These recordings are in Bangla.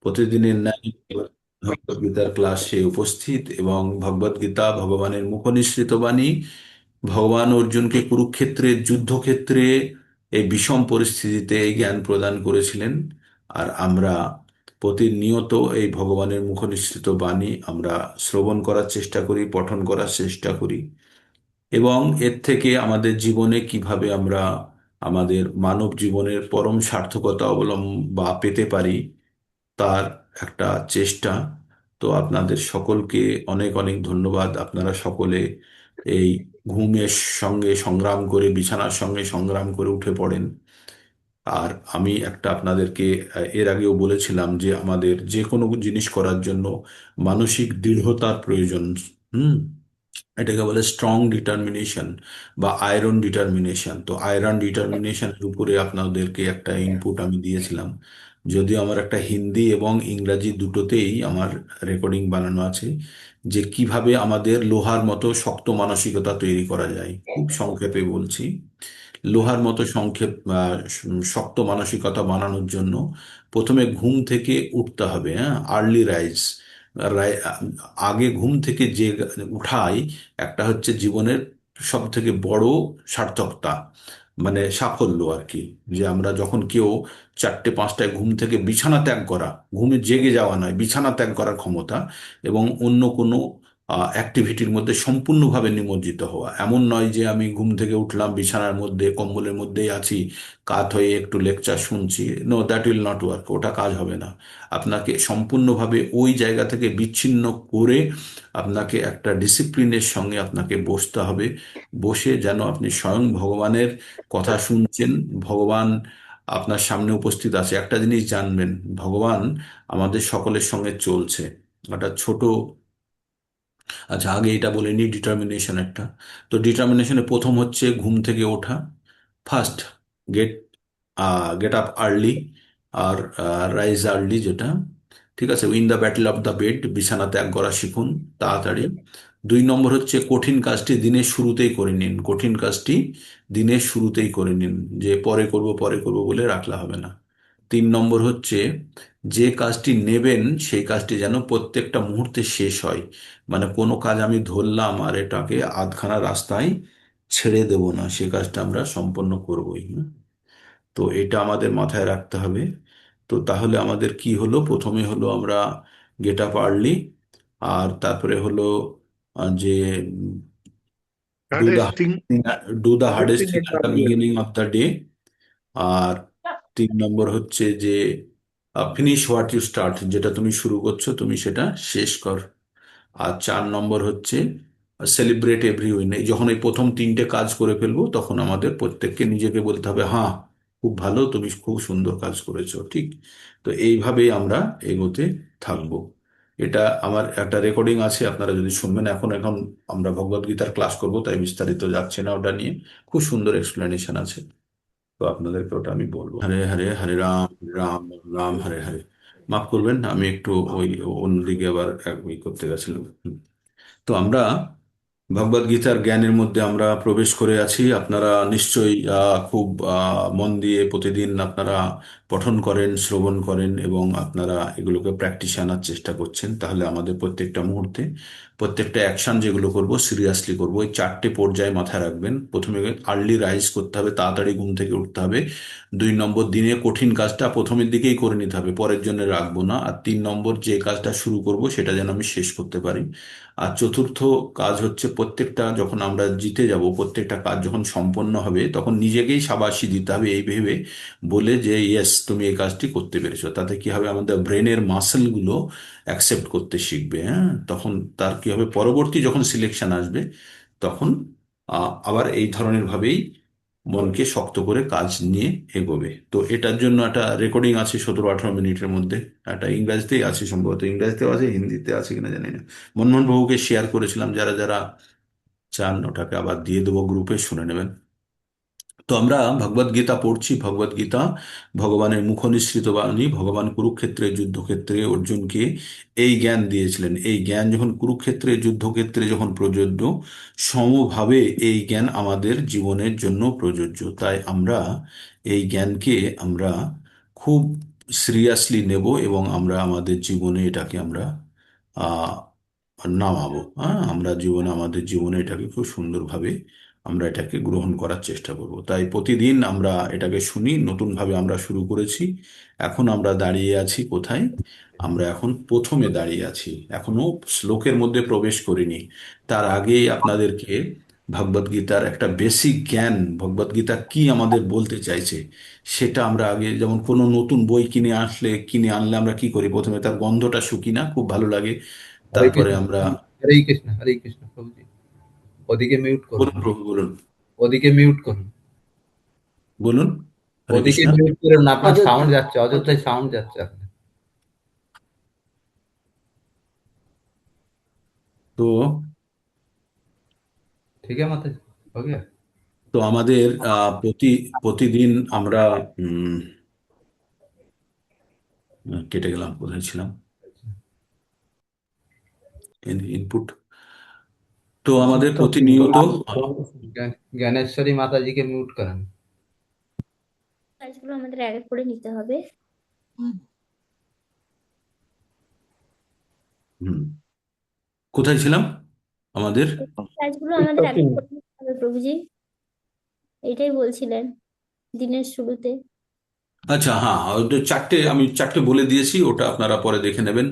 প্রতিদিনের ন্যায় ভগবদ গীতার ক্লাসে উপস্থিত এবং ভগবদ গীতা ভগবানের মুখনিসৃত বাণী। ভগবান অর্জুনকে কুরুক্ষেত্রের যুদ্ধক্ষেত্রে এই বিষম পরিস্থিতিতে এই জ্ঞান প্রদান করেছিলেন। আর আমরা প্রতিনিয়ত এই ভগবানের মুখনিসৃত বাণী আমরা শ্রবণ করার চেষ্টা করি, পঠন করার চেষ্টা করি, এবং এর থেকে আমাদের জীবনে কিভাবে আমরা আমাদের মানব জীবনের পরম সার্থকতা বা পেতে পারি তার একটা চেষ্টা। তো আপনাদের সকলকে অনেক অনেক ধন্যবাদ। আপনারা সকলে এই ঘুমের সঙ্গে সংগ্রাম করে, বিছানার সঙ্গে সংগ্রাম করে উঠে পড়েন। আর আমি একটা আপনাদেরকে এর আগেও বলেছিলাম যে আমাদের যে কোনো জিনিস করার জন্য মানসিক দৃঢ়তার প্রয়োজন। হুম। এটাকে বলে স্ট্রং ডিটারমিনেশন বা আয়রন ডিটারমিনেশন। তো আয়রন ডিটারমিনেশনের উপরে আপনাদেরকে একটা ইনপুট আমি দিয়েছিলাম। যদিও আমার একটা হিন্দি এবং ইংরাজি দুটোতেই আমার রেকর্ডিং বানানো আছে, যে কিভাবে আমাদের লোহার মতো শক্ত মানসিকতা তৈরি করা যায়। খুব সংক্ষেপে বলছি। লোহার মতো শক্ত মানসিকতা বানানোর জন্য প্রথমে ঘুম থেকে উঠতে হবে। হ্যাঁ, আর্লি রাইজ। আগে ঘুম থেকে যে উঠাই একটা হচ্ছে জীবনের সব থেকে বড় সার্থকতা, মানে সাফল্য আর কি। যে আমরা যখন কেউ 4টে 5টায় ঘুম থেকে বিছানা ত্যাগ করা, ঘুমে জেগে যাওয়া নয়, বিছানা ত্যাগ করার ক্ষমতা, এবং অন্য কোনো অ্যাক্টিভিটির মধ্যে সম্পূর্ণভাবে নিমজ্জিত হওয়া। এমন নয় যে আমি ঘুম থেকে উঠলাম, বিছানার মধ্যে কম্বলের মধ্যেই আছি, কাত হয়ে একটু লেকচার শুনছি। No, that will not work. ওটা কাজ হবে না। আপনাকে সম্পূর্ণভাবে ওই জায়গা থেকে বিচ্ছিন্ন করে আপনাকে একটা ডিসিপ্লিনের সঙ্গে আপনাকে বসতে হবে। বসে যেন আপনি স্বয়ং ভগবানের কথা শুনছেন। ভগবান আপনার সামনে উপস্থিত আছে। একটা জিনিস জানবেন, ভগবান আমাদের সকলের সঙ্গে চলছে। একটা ছোট, আচ্ছা আগে এটা বলিনি ডিটারমিনেশন একটা। তো ডিটারমিনেশনে প্রথম হচ্ছে ঘুম থেকে ওঠা। First, get get up early, আর রাইজ আর্লি যেটা, ঠিক আছে। Win the battle of the bed, বিছানা ত্যাগ করা শিখুন তাড়াতাড়ি। 2 নম্বর হচ্ছে কঠিন কাজটি দিনের শুরুতেই করে নিন। কঠিন কাজটি দিনের শুরুতেই করে নিন, যে পরে করব পরে করব বলে রাখলে হবে না। 3 নম্বর হচ্ছে যে কাজটি নেবেন সেই কাজটি যেন প্রত্যেকটা মুহূর্তে শেষ হয়। মানে কোনো কাজ আমি ধরলাম আর এটাকে আধখানা রাস্তায় ছেড়ে দেব না, সে কাজটা আমরা সম্পন্ন করবই। হুম। তো এটা আমাদের মাথায় রাখতে হবে। তো তাহলে আমাদের কি হলো, প্রথমে হলো আমরা গেট আপ আর্লি, আর তারপরে হলো যে do the Hardest thing, do the hardest hardest thing thing at at the the beginning. Beginning of the day. আর 3 নম্বর হচ্ছে যে ফিনিশ হোয়াট ইউ স্টার্ট, যেটা তুমি শুরু করছো তুমি সেটা শেষ কর। আর 4 নম্বর হচ্ছে সেলিব্রেট এভরি উইন। এই যখন এই প্রথম 3টে কাজ করে ফেলবো তখন আমাদের প্রত্যেককে নিজেকে বলতে হবে, হ্যাঁ খুব ভালো, তুমি খুব সুন্দর কাজ করেছো, ঠিক। তো এইভাবেই আমরা এগোতে থাকবো। এটা আমার একটা রেকর্ডিং আছে, আপনারা যদি শুনবেন। এখন এখন আমরা ভগবদ গীতার ক্লাস করব, তাই বিস্তারিত যাচ্ছে না ওটা নিয়ে। খুব সুন্দর এক্সপ্লেনেশন আছে। তো আপনাদেরকে ওটা আমি বলবো। হরে হরে, হরে রাম, রাম রাম, হরে হরে। মাফ করবেন, আমি একটু ওই অন্যদিকে আবার করতে গেছিলাম। তো আমরা ভগবদ গীতার জ্ঞানের মধ্যে আমরা প্রবেশ করে আছি। আপনারা নিশ্চয়ই খুব মন দিয়ে প্রতিদিন আপনারা পঠন করেন, শ্রবণ করেন, এবং আপনারা এগুলোকে প্র্যাকটিসে আনার চেষ্টা করছেন। তাহলে আমাদের প্রত্যেকটা মুহূর্তে প্রত্যেকটা অ্যাকশন যেগুলো করব সিরিয়াসলি করব। এই 4টে পর্যায়ে মাথায় রাখবেন। প্রথমে আর্লি রাইজ করতে হবে, তাড়াতাড়ি ঘুম থেকে উঠতে হবে। 2 নম্বর, দিনে কঠিন কাজটা প্রথমের দিকেই করে নিতে হবে, পরের জন্য রাখবো না। আর 3 নম্বর, যে কাজটা শুরু করব সেটা যেন আমি শেষ করতে পারি। আর চতুর্থ কাজ হচ্ছে, প্রত্যেকটা যখন আমরা জিতে যাব, প্রত্যেকটা কাজ যখন সম্পন্ন হবে তখন নিজেকেই সাবাসি দিতে হবে এই ভেবে, বলে যে ইয়েস তুমি এই কাজটি করতে পেরেছো। তাতে কি হবে, আমাদের ব্রেনের মাসেলগুলো অ্যাকসেপ্ট করতে শিখবে। হ্যাঁ, তখন তার কি হবে, পরবর্তী যখন সিলেকশন আসবে তখন আবার এই ধরনের ভাবেই মনকে শক্ত করে কাজ নিয়ে এগোবে। তো এটার জন্য একটা রেকর্ডিং আছে 17-18 মিনিটের মধ্যে। একটা ইংরাজিতেই আছে, সম্ভবত ইংরাজিতেও আছে, হিন্দিতে আছে কিনা জানি না। মনমোহন বাবুকে শেয়ার করেছিলাম, যারা যারা চান ওটাকে আবার দিয়ে দেবো গ্রুপে, শুনে নেবেন। তো আমরা ভগবদ গীতা পড়ছি। ভগবদ গীতা ভগবানের মুখনিসৃত বাণী। ভগবান কুরুক্ষেত্রের যুদ্ধক্ষেত্রে অর্জুনকে এই জ্ঞান দিয়েছিলেন। এই জ্ঞান যখন কুরুক্ষেত্রের যুদ্ধক্ষেত্রে যখন প্রযোজ্য, সমভাবে এই জ্ঞান আমাদের জীবনের জন্য প্রযোজ্য। তাই আমরা এই জ্ঞানকে আমরা খুব সিরিয়াসলি নেব এবং আমরা আমাদের জীবনে এটাকে আমরা আহ, নামাবো। হ্যাঁ, আমরা জীবনে আমাদের জীবনে এটাকে খুব সুন্দরভাবে আমরা এটাকে গ্রহণ করার চেষ্টা করব। তাই প্রতিদিন আমরা এটাকে শুনি, নতুনভাবে আমরা শুরু করেছি। এখন আমরা দাঁড়িয়ে আছি কোথায়? আমরা এখন প্রথমে দাঁড়িয়ে আছি, এখনো শ্লোকের মধ্যে প্রবেশ করিনি। তার আগেই আপনাদেরকে ভগবদ গীতার একটা বেসিক জ্ঞান, ভগবদ গীতা কি আমাদের বলতে চাইছে সেটা আমরা আগে, যেমন কোনো নতুন বই কিনে আনলে আমরা কি করি? প্রথমে তার গন্ধটা শুকি না, খুব ভালো লাগে। হরে তারপরে কৃষ্ণ, আমরা, হরে কৃষ্ণ, হরে কৃষ্ণ প্রভুজি। ওদিকে মিউট করুন, বলুন প্রভু বলুন। ওদিকে মিউট করুন, বলুন। হরে ওদিকে কৃষ্ণ। মিউট করুন, আপনার সাউন্ড যাচ্ছে, অযথাই সাউন্ড যাচ্ছে আপনার। তো ঠিক আছে মাতা, हो गया। তো আমাদের প্রতিদিন আমরা কেটে গেলাম, কোথায় ছিলাম? ইনপুট। তো আমাদের প্রতিনিয়ত ज्ञानेश्वरी माता जी के म्यूट करें। কাজগুলো আমাদের এক এক করে নিতে হবে। হুম, কোথায় ছিলাম আমাদের? কাজগুলো আমাদের এক এক করে নিতে হবে প্রভুজি, এটাই বলছিলেন দিনের শুরুতে। আচ্ছা, হ্যাঁ, ওটা চারটে, আমি চারটে বলে দিয়েছি, ওটা আপনারা পরে দেখে নেবেন।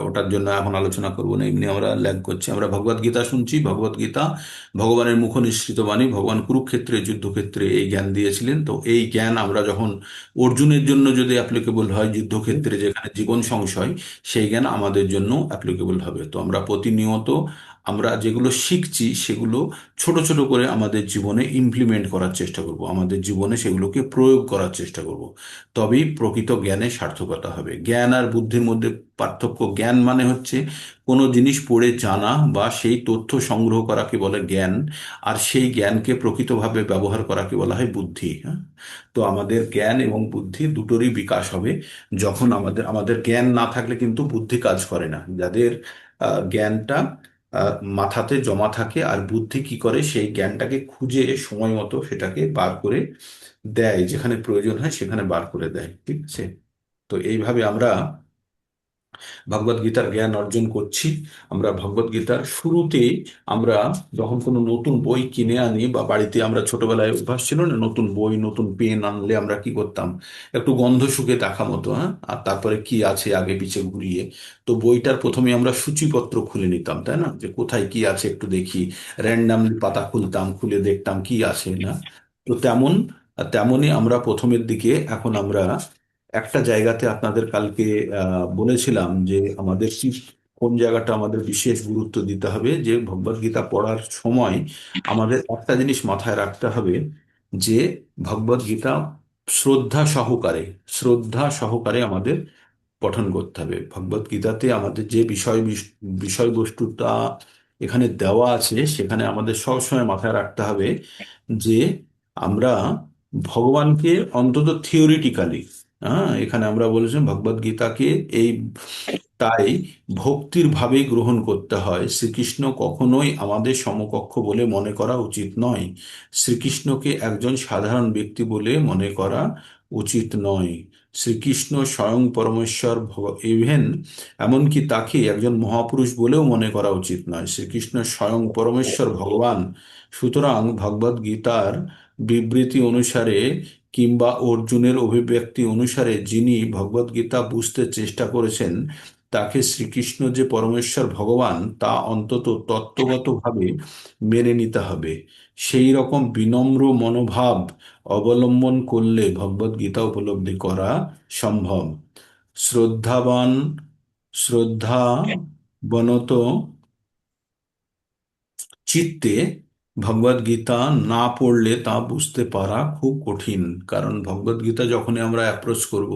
ওটার জন্য এখন আলোচনা করব না, এমনি আমরা ল্যাগ করছি। আমরা ভগবদ গীতা শুনছি। ভগবদ গীতা ভগবানের মুখ নিঃসৃত বাণী। ভগবান কুরুক্ষেত্রে যুদ্ধক্ষেত্রে এই জ্ঞান দিয়েছিলেন। তো এই জ্ঞান আমরা যখন অর্জুনের জন্য যদি অ্যাপ্লিকেবল হয়, যুদ্ধক্ষেত্রে যেখানে জীবন সংশয়, সেই জ্ঞান আমাদের জন্য অ্যাপ্লিকেবল হবে। তো আমরা প্রতিনিয়ত আমরা যেগুলো শিখছি সেগুলো ছোট ছোট করে আমাদের জীবনে ইমপ্লিমেন্ট করার চেষ্টা করব, আমাদের জীবনে সেগুলোকে প্রয়োগ করার চেষ্টা করব। তবেই প্রকৃত জ্ঞানের সার্থকতা হবে। জ্ঞান আর বুদ্ধির মধ্যে পার্থক্য, জ্ঞান মানে হচ্ছে কোনো জিনিস পড়ে জানা বা সেই তথ্য সংগ্রহ করাকে বলে জ্ঞান, আর সেই জ্ঞানকে প্রকৃতভাবে ব্যবহার করাকে বলা হয় বুদ্ধি। হ্যাঁ, তো আমাদের জ্ঞান এবং বুদ্ধি দুটোরই বিকাশ হবে যখন আমাদের আমাদের জ্ঞান না থাকলে কিন্তু বুদ্ধি কাজ করে না। যাদের জ্ঞানটা মাথাতে জমা থাকে, আর বুদ্ধি কি করে সেই জ্ঞানটাকে খুঁজে সময় মতো সেটাকে বার করে দেয়, যেখানে প্রয়োজন হয় সেখানে বার করে দেয়। ঠিক আছে? তো এইভাবে আমরা ভগবদ গীতার জ্ঞান অর্জন করছি। আমরা ভগবদ গীতার শুরুতেই আমরা যখন কোনো নতুন বই কিনে আনি, বা বাড়িতে আমরা ছোটবেলায় অভ্যাস ছিল না, নতুন বই নতুন পেন আনলে আমরা কি করতাম? একটু গন্ধ শুকে দেখা মতো, হ্যাঁ, আর তারপরে কি আছে আগে পিছে ঘুরিয়ে। তো বইটার প্রথমে আমরা সূচিপত্র খুলে নিতাম, তাই না, যে কোথায় কি আছে একটু দেখি। র্যান্ডামলি পাতা খুলতাম, খুলে দেখতাম কি আছে না। তো তেমনই আমরা প্রথমের দিকে, এখন আমরা একটা জায়গাতে আপনাদের কালকে বলেছিলাম যে আমাদের কি, কোন জায়গাটা আমাদের বিশেষ গুরুত্ব দিতে হবে, যে ভগবদ গীতা পড়ার সময় আমাদের একটা জিনিস মাথায় রাখতে হবে, যে ভগবদ গীতা শ্রদ্ধা সহকারে, শ্রদ্ধা সহকারে আমাদের পঠন করতে হবে। ভগবদ গীতাতে আমাদের যে বিষয়বস্তুটা এখানে দেওয়া আছে, সেখানে আমাদের সবসময় মাথায় রাখতে হবে যে আমরা ভগবানকে অন্তত থিওরিটিক্যালি, হ্যাঁ, এখানে আমরা বলেছিলাম ভগবদ গীতাকে এই, তাই ভক্তির ভাবে গ্রহণ করতে হয়। শ্রীকৃষ্ণ কখনোই আমাদের সমকক্ষ বলে মনে করা উচিত নয়। শ্রীকৃষ্ণকে একজন সাধারণ ব্যক্তি বলে মনে করা উচিত নয়। শ্রীকৃষ্ণ স্বয়ং পরমেশ্বর, ইভেন এমনকি তাকে একজন মহাপুরুষ বলেও মনে করা উচিত নয়। শ্রীকৃষ্ণ স্বয়ং পরমেশ্বর ভগবান। সুতরাং ভগবদ গীতার বিবৃতি অনুসারে কিংবা অর্জুনের অভিব্যক্তি অনুসারে যিনি ভগবদ গীতা বুঝতে চেষ্টা করেছেন, তাকে শ্রীকৃষ্ণ যে পরমেশ্বর ভগবান তা অন্তত তত্ত্বগতভাবে মেনে নিতে হবে। সেই রকম বিনম্র মনোভাব অবলম্বন করলে ভগবদ গীতা উপলব্ধি করা সম্ভব। শ্রদ্ধাবান শ্রদ্ধাবনত চিত্তে ভগবদ গীতা না পড়লে তা বুঝতে পারা খুব কঠিন। কারণ ভগবদ গীতা যখনই আমরা অ্যাপ্রোচ করব,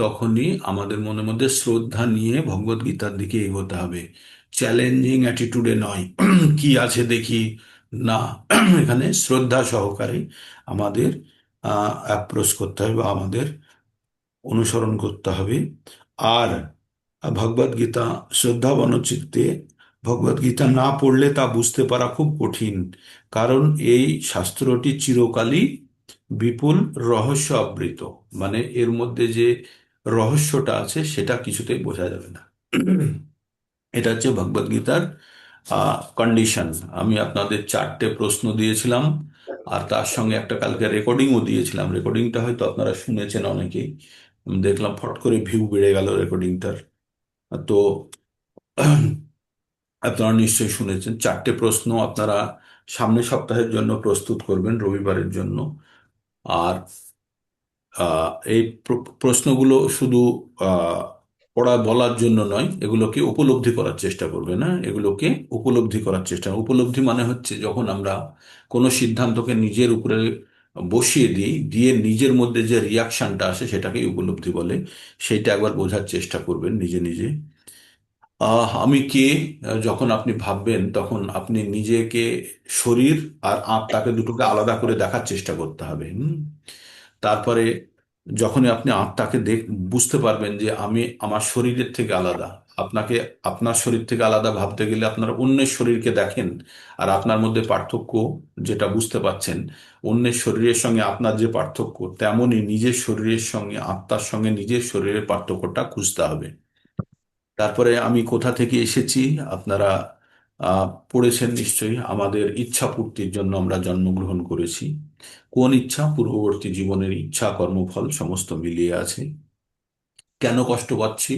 তখনই আমাদের মনের মধ্যে শ্রদ্ধা নিয়ে ভগবদ গীতার দিকে এগোতে হবে। চ্যালেঞ্জিং অ্যাটিটিউডে নয়, কি আছে দেখি, না, এখানে শ্রদ্ধা সহকারে আমাদের অ্যাপ্রোচ করতে হবে বা আমাদের অনুসরণ করতে হবে। আর ভগবদ গীতা শ্রদ্ধাবন চিত্তে, ভগবদ গীতা না পড়লে তা বুঝতে পারা খুব কঠিন। কারণ এই শাস্ত্রটি চিরকালই বিপুল রহস্য আবৃত। মানে এর মধ্যে যে রহস্যটা আছে সেটা কিছুতেই বোঝা যাবে না। এটা হচ্ছে ভগবদ গীতার কন্ডিশন। আমি আপনাদের 4টে প্রশ্ন দিয়েছিলাম, আর তার সঙ্গে একটা কালকে রেকর্ডিংও দিয়েছিলাম। রেকর্ডিংটা হয়তো আপনারা শুনেছেন অনেকেই। আমি দেখলাম ফট করে ভিউ বেড়ে গেল রেকর্ডিংটার। তো আপনারা নিশ্চয়ই শুনেছেন। 4টে প্রশ্ন আপনারা সামনের সপ্তাহের জন্য প্রস্তুত করবেন, রবিবারের জন্য। আর এই প্রশ্নগুলো শুধু আহ, পড়া বলার জন্য নয়, এগুলোকে উপলব্ধি করার চেষ্টা করবে না, এগুলোকে উপলব্ধি করার চেষ্টা। উপলব্ধি মানে হচ্ছে যখন আমরা কোনো সিদ্ধান্তকে নিজের উপরে বসিয়ে দিই, দিয়ে নিজের মধ্যে যে রিয়াকশনটা আসে সেটাকেই উপলব্ধি বলে। সেইটা একবার বোঝার চেষ্টা করবেন নিজে নিজে। আমি কে, যখন আপনি ভাববেন তখন আপনি নিজেকে, শরীর আর আত্মাকে দুটোকে আলাদা করে দেখার চেষ্টা করতে হবে। তারপরে যখনই আপনি আত্মাকে বুঝতে পারবেন যে আমি আমার শরীরের থেকে আলাদা। আপনাকে আপনার শরীর থেকে আলাদা ভাবতে গেলে আপনার অন্যের শরীরকে দেখেন, আর আপনার মধ্যে পার্থক্য যেটা বুঝতে পাচ্ছেন, অন্যের শরীরের সঙ্গে আপনার যে পার্থক্য, তেমনই নিজের শরীরের সঙ্গে আত্মার সঙ্গে নিজের শরীরের পার্থক্যটা খুঁজতে হবে। তারপরে আমি কোথা থেকে এসেছি আপনারা পড়েছেন নিশ্চয়ই। আমাদের ইচ্ছা পূর্তির জন্য আমরা জন্মগ্রহণ করেছি। কোন ইচ্ছা? পূর্ববর্তী জীবনের ইচ্ছা, কর্মফল সমস্ত মিলিয়ে আছে। কেন কষ্ট পাচ্ছি?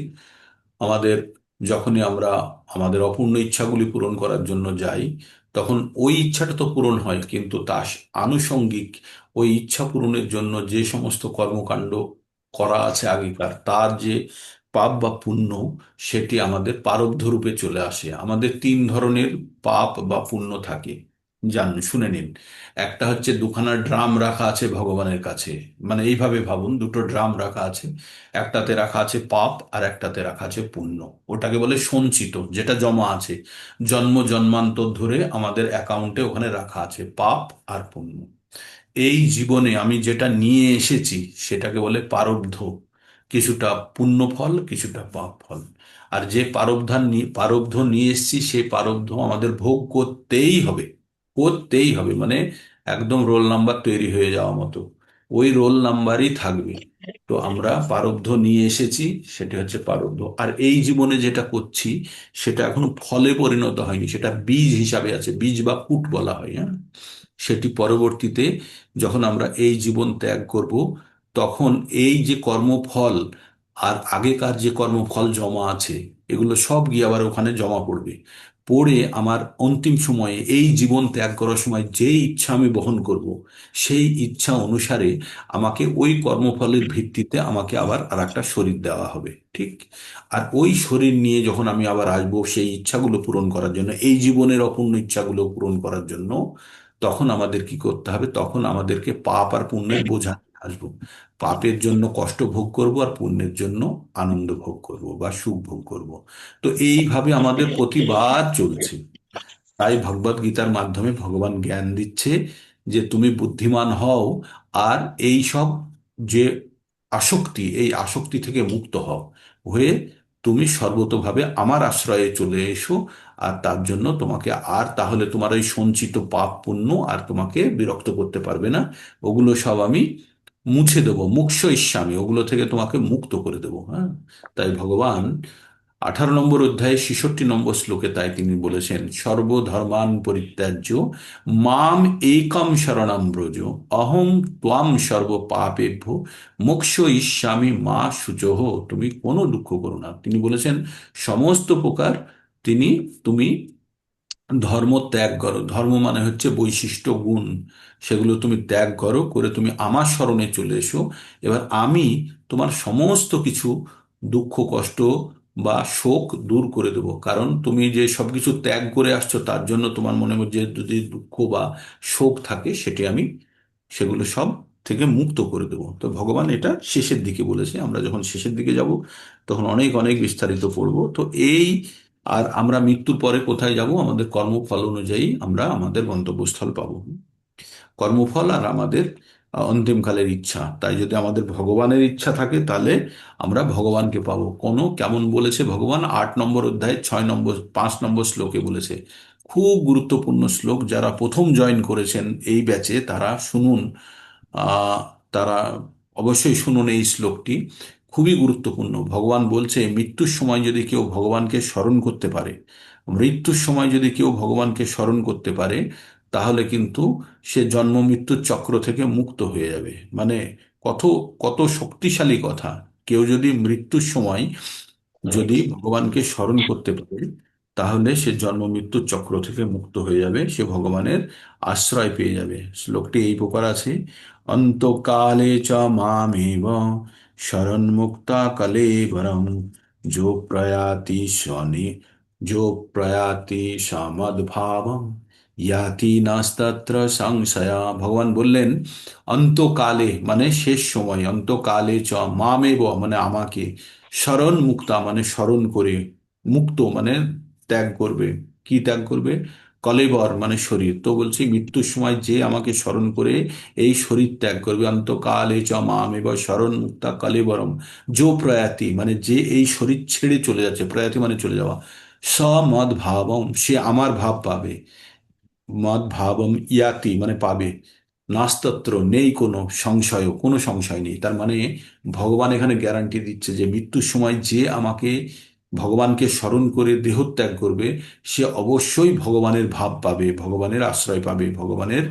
আমাদের যখনই আমরা আমাদের অপূর্ণ ইচ্ছাগুলি পূরণ করার জন্য যাই, তখন ওই ইচ্ছাটা তো পূরণ হয়, কিন্তু তার আনুষঙ্গিক ওই ইচ্ছা পূরণের জন্য যে সমস্ত কর্মকাণ্ড করা আছে আগেকার, তার যে পাপ বা পুণ্য, সেটি আমাদের প্রারব্ধ রূপে চলে আসে। আমাদের 3 ধরনের পাপ বা পুণ্য থাকে, জানুন, শুনে নিন। একটা হচ্ছে দুখানা ড্রাম রাখা আছে ভগবানের কাছে। মানে এইভাবে ভাবুন, দুটো ড্রাম রাখা আছে, একটাতে রাখা আছে পাপ আর একটাতে রাখা আছে পুণ্য। ওটাকে বলে সঞ্চিত, যেটা জমা আছে জন্ম জন্মান্তর ধরে আমাদের অ্যাকাউন্টে, ওখানে রাখা আছে পাপ আর পুণ্য। এই জীবনে আমি যেটা নিয়ে এসেছি সেটাকে বলে প্রারব্ধ। কিছুটা পুণ্য ফল, কিছুটা পাপ ফল। আর যে প্রারব্ধ নিয়ে এসেছি, সেই প্রারব্ধ আমাদের ভোগ করতেই হবে। করতেই হবে মানে একদম রোল নাম্বার তৈরি হয়ে যাওয়া মতো ওই রোল নাম্বারই থাকবে। তো আমরা প্রারব্ধ নিয়ে এসেছি, সেটা হচ্ছে প্রারব্ধ। আর এই জীবনে যেটা করছি সেটা এখনো ফলে পরিণত হয়নি, সেটা বীজ হিসাবে আছে, বীজ বা ফুট বলা হয়। হ্যাঁ, সেটি পরবর্তীতে যখন আমরা এই জীবন ত্যাগ করব, তখন এই যে কর্মফল আর আগেকার যে কর্মফল জমা আছে, এগুলো সব গিয়ে আবার ওখানে জমা পড়বে। পড়ে আমার অন্তিম সময়ে এই জীবন ত্যাগ করার সময় যে ইচ্ছা আমি বহন করব, সেই ইচ্ছা অনুসারে আমাকে ওই কর্মফলের ভিত্তিতে আমাকে আবার আর একটা শরীর দেওয়া হবে, ঠিক? আর ওই শরীর নিয়ে যখন আমি আবার আসবো সেই ইচ্ছাগুলো পূরণ করার জন্য, এই জীবনের অপূর্ণ ইচ্ছাগুলো পূরণ করার জন্য, তখন আমাদের কি করতে হবে? তখন আমাদেরকে পাপ আর পুণ্যের বোঝা নিয়ে আসবো। পাপের জন্য কষ্ট ভোগ করব, আর পুণ্যের জন্য আনন্দ ভোগ করব বা সুখ ভোগ করব। তো এইভাবে আমাদের প্রতিবার চলছে। তাই ভগবদ গীতার মাধ্যমে ভগবান জ্ঞান দিচ্ছে যে তুমি বুদ্ধিমান হও, আর এই সব যে আসক্তি, এই আসক্তি থেকে মুক্ত হও, হয়ে তুমি সর্বতোভাবে আমার আশ্রয়ে চলে এসো। আর তার জন্য তোমাকে আর, তাহলে তোমার ওই সঞ্চিত পাপ পুণ্য আর তোমাকে বিরক্ত করতে পারবে না। ওগুলো সব আমি মুছে দেবো, মুখ্য ইস্যামি, ওগুলো থেকে তোমাকে মুক্ত করে দেবো। হ্যাঁ, তাই ভগবান 18 নম্বর অধ্যায়ে 66 নম্বর শ্লোকে তাই তিনি বলেছেন, সর্বধর্মান পরিত্যাজ্য মাম একম শরণম ব্রজ, অহং ত্বাম সর্ব পাপেভ্য মোক্ষ ইস্যামি মা শুচোহ। তুমি কোনো দুঃখ করো না, তিনি বলেছেন সমস্ত প্রকার তিনি তুমি ধর্ম ত্যাগ করো। ধর্ম মানে হচ্ছে বৈশিষ্ট্য, গুণ, সেগুলো তুমি ত্যাগ করো, করে তুমি আমার শরণে চলে এসো। এবার আমি তোমার সমস্ত কিছু দুঃখ কষ্ট বা শোক দূর করে দেবো। কারণ তুমি যে সবকিছু ত্যাগ করে আসছো, তার জন্য তোমার মনের মধ্যে যদি দুঃখ বা শোক থাকে, সেটি আমি সেগুলো সব থেকে মুক্ত করে দেবো। তো ভগবান এটা শেষের দিকে বলেছে। আমরা যখন শেষের দিকে যাব, তখন অনেক অনেক বিস্তারিত পড়বো। তো এই, আর আমরা মৃত্যুর পরে কোথায় যাব? আমাদের কর্মফল অনুযায়ী আমরা আমাদের গন্তব্যস্থল পাবো। কর্মফল আর আমাদের অন্তিমকালের ইচ্ছা। তাই যদি আমাদের ভগবানের ইচ্ছা থাকে, তাহলে আমরা ভগবানকে পাবো। কোনো, কেমন বলেছে ভগবান 8 নম্বর অধ্যায় 5 নম্বর শ্লোকে বলেছে। খুব গুরুত্বপূর্ণ শ্লোক। যারা প্রথম জয়েন করেছেন এই ব্যাচে তারা শুনুন, আহ তারা অবশ্যই শুনুন এই শ্লোকটি। খুবই গুরুত্বপূর্ণ। ভগবান বলছে মৃত্যুর সময় যদি কেউ ভগবানকে স্মরণ করতে পারে, মৃত্যুর সময় যদি কেউ ভগবানকে স্মরণ করতে পারে, তাহলে কিন্তু সে জন্ম মৃত্যুর চক্র থেকে মুক্ত হয়ে যাবে। মানে কত কত শক্তিশালী কথা। কেউ যদি মৃত্যুর সময় যদি ভগবানকে স্মরণ করতে পারে, তাহলে সে জন্ম মৃত্যুর চক্র থেকে মুক্ত হয়ে যাবে, সে ভগবানের আশ্রয় পেয়ে যাবে। শ্লোকটি এই প্রকার আছে: অন্তকালে চ মামেব শরণমুক্তা কলেবরম যো প্রয়াতি শনি যো প্রয়াতি সমদ্ভাবম ইয়াতি নাস্তত্র সংশয়া। ভগবান বললেন অন্তকালে মানে শেষ সময়, অন্তকালে চ মামেব মানে আমাকে, স্মরণ মুক্তা মানে স্মরণ করে, মুক্ত মানে ত্যাগ করবে। কি ত্যাগ করবে? কলেবর মানে শরীর। তো বলছি মৃত্যুর সময় যে আমাকে স্মরণ করে এই শরীর ত্যাগ করবে, অন্তকালে চ মাম এবার স্মরণ মুক্তা কলেবরম যো প্রয়াতি মানে যে এই শরীর ছেড়ে চলে যাচ্ছে, প্রয়াতি মানে চলে যাওয়া, স মদ ভাবম সে আমার ভাব পাবে, মদ ভাবম ইয়াতি মানে পাবে, নাস্তত্র নেই কোনো সংশয়, কোনো সংশয় নেই। তার মানে ভগবান এখানে গ্যারান্টি দিচ্ছে যে মৃত্যুর সময় যে আমাকে ভগবানকে স্মরণ করে দেহত্যাগ করবে, সে অবশ্যই ভগবানের ভাব পাবে, ভগবানের আশ্রয় পাবে, ভগবানের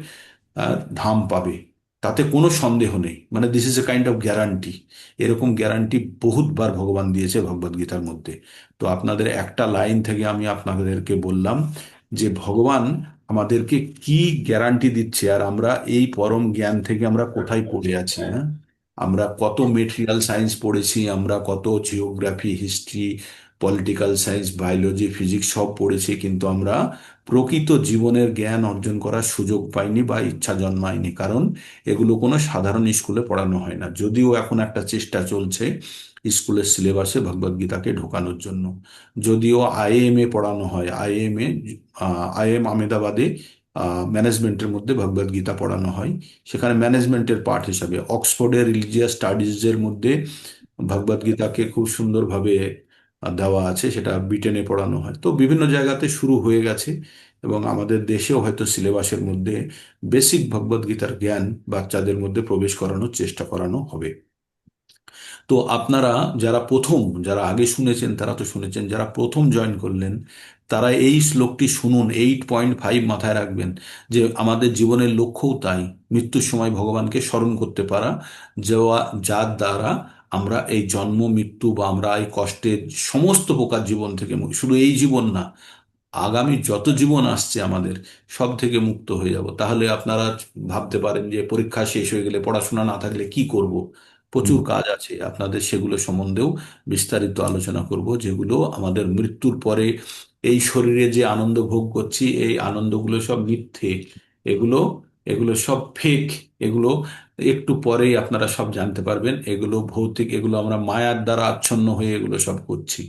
ধাম পাবে। তাতে কোনো সন্দেহ নেই। মানে this is a kind of guarantee. এরকম গ্যারান্টি বহুতবার ভগবান দিয়েছে ভগবদ গীতার মধ্যে। তো আপনাদের একটা লাইন থেকে আমি আপনাদেরকে বললাম যে ভগবান আমাদেরকে কি গ্যারান্টি দিচ্ছে, আর আমরা এই পরম জ্ঞান থেকে আমরা কোথায় পড়ে আছি। হ্যাঁ, আমরা কত মেটেরিয়াল সায়েন্স পড়েছি, আমরা কত geography, history, political science, biology, physics সব পড়েছি, কিন্তু আমরা প্রকৃত জীবনের জ্ঞান অর্জন করার সুযোগ পাইনি বা ইচ্ছা জন্মায়নি। কারণ এগুলো কোনো সাধারণ স্কুলে পড়ানো হয় না, যদিও এখন একটা চেষ্টা চলছে স্কুলের সিলেবাসে ভগবদ্গীতাকে ঢোকানোর জন্য। যদিও আইএম এ পড়ানো হয়, আইএম এ, আইএম আহমেদাবাদে ম্যানেজমেন্টের মধ্যে ভগবদ্গীতা পড়ানো হয়। সেখানে ম্যানেজমেন্টের পার্ট হিসাবে অক্সফোর্ডের রিলিজিয়াস স্টাডিজের মধ্যে ভগবদ্গীতাকে খুব সুন্দরভাবে দেওয়া আছে, সেটা ব্রিটেনে পড়ানো হয়। তো বিভিন্ন জায়গাতে শুরু হয়ে গেছে, এবং আমাদের দেশেও হয়তো সিলেবাসের মধ্যে বেসিক ভগবদ্গীতার জ্ঞান বাচ্চাদের মধ্যে প্রবেশ করানোর চেষ্টা করানো হবে। তো আপনারা যারা প্রথম, যারা আগে শুনেছেন তারা তো শুনেছেন, যারা প্রথম জয়েন করলেন তারা এই শ্লোকটি শুনুন। 8.5 মাথায় রাখবেন যে আমাদের জীবনের লক্ষ্যও তাই, মৃত্যুর সময় ভগবানকে স্মরণ করতে পারা, যার দ্বারা আমরা এই জন্ম মৃত্যু বা আমরা এই কষ্টের সমস্ত প্রকার জীবন থেকে শুধু এই জীবন না, আগামী যত জীবন আসছে আমাদের সব থেকে মুক্ত হয়ে যাব। তাহলে আপনারা ভাবতে পারেন যে পরীক্ষা শেষ হয়ে গেলে পড়াশোনা না থাকলে কি করব। হুম। প্রচুর কাজ আছে, আপনাদের সেগুলো সম্বন্ধেও বিস্তারিত আলোচনা করব, যেগুলো আমাদের মৃত্যুর পরে এই শরীরে যে আনন্দ ভোগ করছি এই আনন্দগুলো সব মিথ্যে, এগুলো এগুলো সব ফেক, এগুলো একটু পরেই আপনারা সব জানতে পারবেন। এগুলো ভৌতিক, এগুলো আমরা মায়ার দ্বারা আচ্ছন্ন হয়ে এগুলো সব করছি।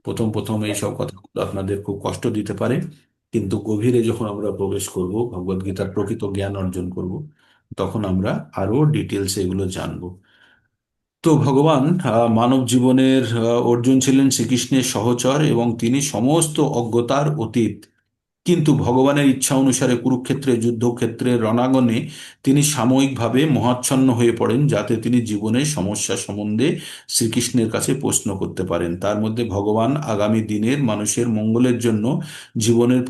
প্রথম প্রথম এইসব কথাগুলো আপনাদের খুব কষ্ট দিতে পারে, কিন্তু গভীরে যখন আমরা প্রবেশ করব, ভগবদ গীতার প্রকৃত জ্ঞান অর্জন করব, তখন আমরা আরো ডিটেলস এগুলো জানবো। তো ভগবান মানব জীবনের অর্জুন ছিলেন শ্রীকৃষ্ণের সহচর এবং তিনি সমস্ত অজ্ঞতার অতীত। কিন্তু ভগবানের ইচ্ছা অনুসারে কুরুক্ষেত্রে যুদ্ধক্ষেত্রের রণাঙ্গনে তিনি সাময়িকভাবে মোহাচ্ছন্ন হয়ে পড়েন, যাতে তিনি জীবনের সমস্যা সম্বন্ধে শ্রীকৃষ্ণের কাছে প্রশ্ন করতে পারেন। তার মধ্যে ভগবান আগামী দিনের মানুষের মঙ্গলের জন্য জীবনের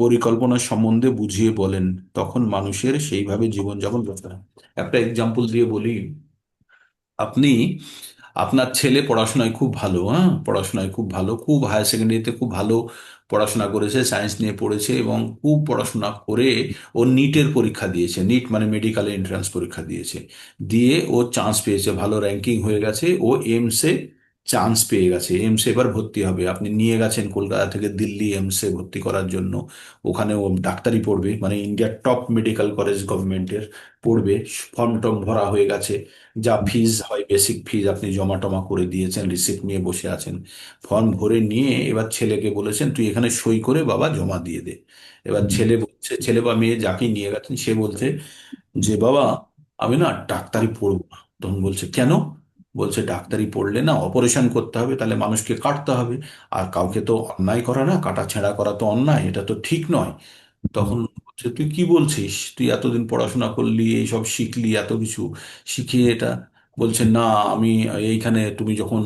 পরিকল্পনা সম্বন্ধে বুঝিয়ে বলেন। তখন মানুষের সেইভাবে জীবনযাপন করতে হয়। একটা এক্সাম্পল দিয়ে বলি, আপনি, আপনার ছেলে পড়াশোনায় খুব ভালো, হ্যাঁ পড়াশোনায় খুব ভালো, খুব হায়ার সেকেন্ডারিতে খুব ভালো পড়াশোনা করেছে, সায়েন্স নিয়ে পড়েছে এবং খুব পড়াশোনা করে ও নিটের পরীক্ষা দিয়েছে, নিট মানে মেডিকেল এন্ট্রান্স পরীক্ষা দিয়েছে, দিয়ে ও চান্স পেয়েছে, ভালো র্যাঙ্কিং হয়ে গেছে, ও এমসে চান্স পেয়ে গেছে, এমসে এবার ভর্তি হবে। আপনি নিয়ে গেছেন কলকাতা থেকে দিল্লি এমসে ভর্তি করার জন্য, ওখানে ও ডাক্তারি পড়বে, মানে ইন্ডিয়ার টপ মেডিকেল কলেজ গভর্নমেন্টের পড়বে। ফর্ম টর্ম ভরা হয়ে গেছে, যা ফিজ হয় বেসিক ফিজ আপনি জমা টমা করে দিয়েছেন, রিসিপ্ট নিয়ে বসে আছেন। ফর্ম ভরে নিয়ে এবার ছেলেকে বলেছেন তুই এখানে সই করে বাবা জমা দিয়ে দে। এবার ছেলে বলছে, ছেলে বা মেয়ে যাকে নিয়ে গেছেন সে বলছে যে বাবা আমি না ডাক্তারি পড়বো না। তখন বলছে কেন? বলছে ডাক্তারি পড়লে না অপারেশন করতে হবে, তাহলে মানুষকে কাটতে হবে, আর কাউকে তো অন্যায় করা না, কাটা ছেঁড়া করা তো অন্যায়, এটা তো ঠিক নয়। তখন বলছে তুই কি বলছিস, তুই এতদিন পড়াশোনা করলি, এইসব শিখলি, এত কিছু শিখিয়ে এটা বলছে না, আমি এইখানে তুমি যখন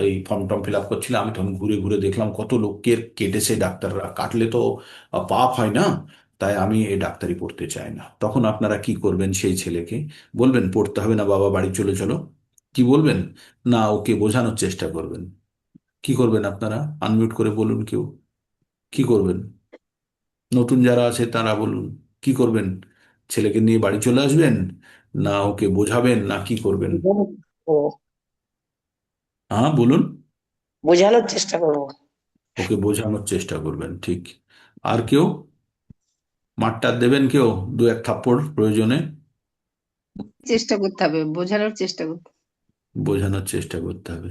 এই ফর্ম টর্ম ফিল আপ করছিলে, আমি তখন ঘুরে ঘুরে দেখলাম কত লোককে কেটেছে ডাক্তাররা, কাটলে তো পাপ হয় না, তাই আমি এই ডাক্তারি পড়তে চাই না। তখন আপনারা কি করবেন? সেই ছেলেকে বলবেন পড়তে হবে না বাবা, বাড়ি চলে চলো? কি বলবেন? না ওকে বোঝানোর চেষ্টা করবেন? কি করবেন আপনারা? আনমিউট করে বলুন কেউ, কি করবেন? নতুন যারা আছে তারা বলুন, কি করবেন? ছেলেকে নিয়ে বাড়ি চলে আসবেন, না ওকে বোঝাবেন, না কি করবেন? ও, হ্যাঁ বলুন। বোঝানোর চেষ্টা করবো। ওকে বোঝানোর চেষ্টা করবেন, ঠিক। আর কেউ? মারটার দেবেন কেউ? দু এক থাপ্পড় প্রয়োজনে? চেষ্টা করতে হবে, বোঝানোর চেষ্টা করতে। বোঝানোর চেষ্টা করতে হবে।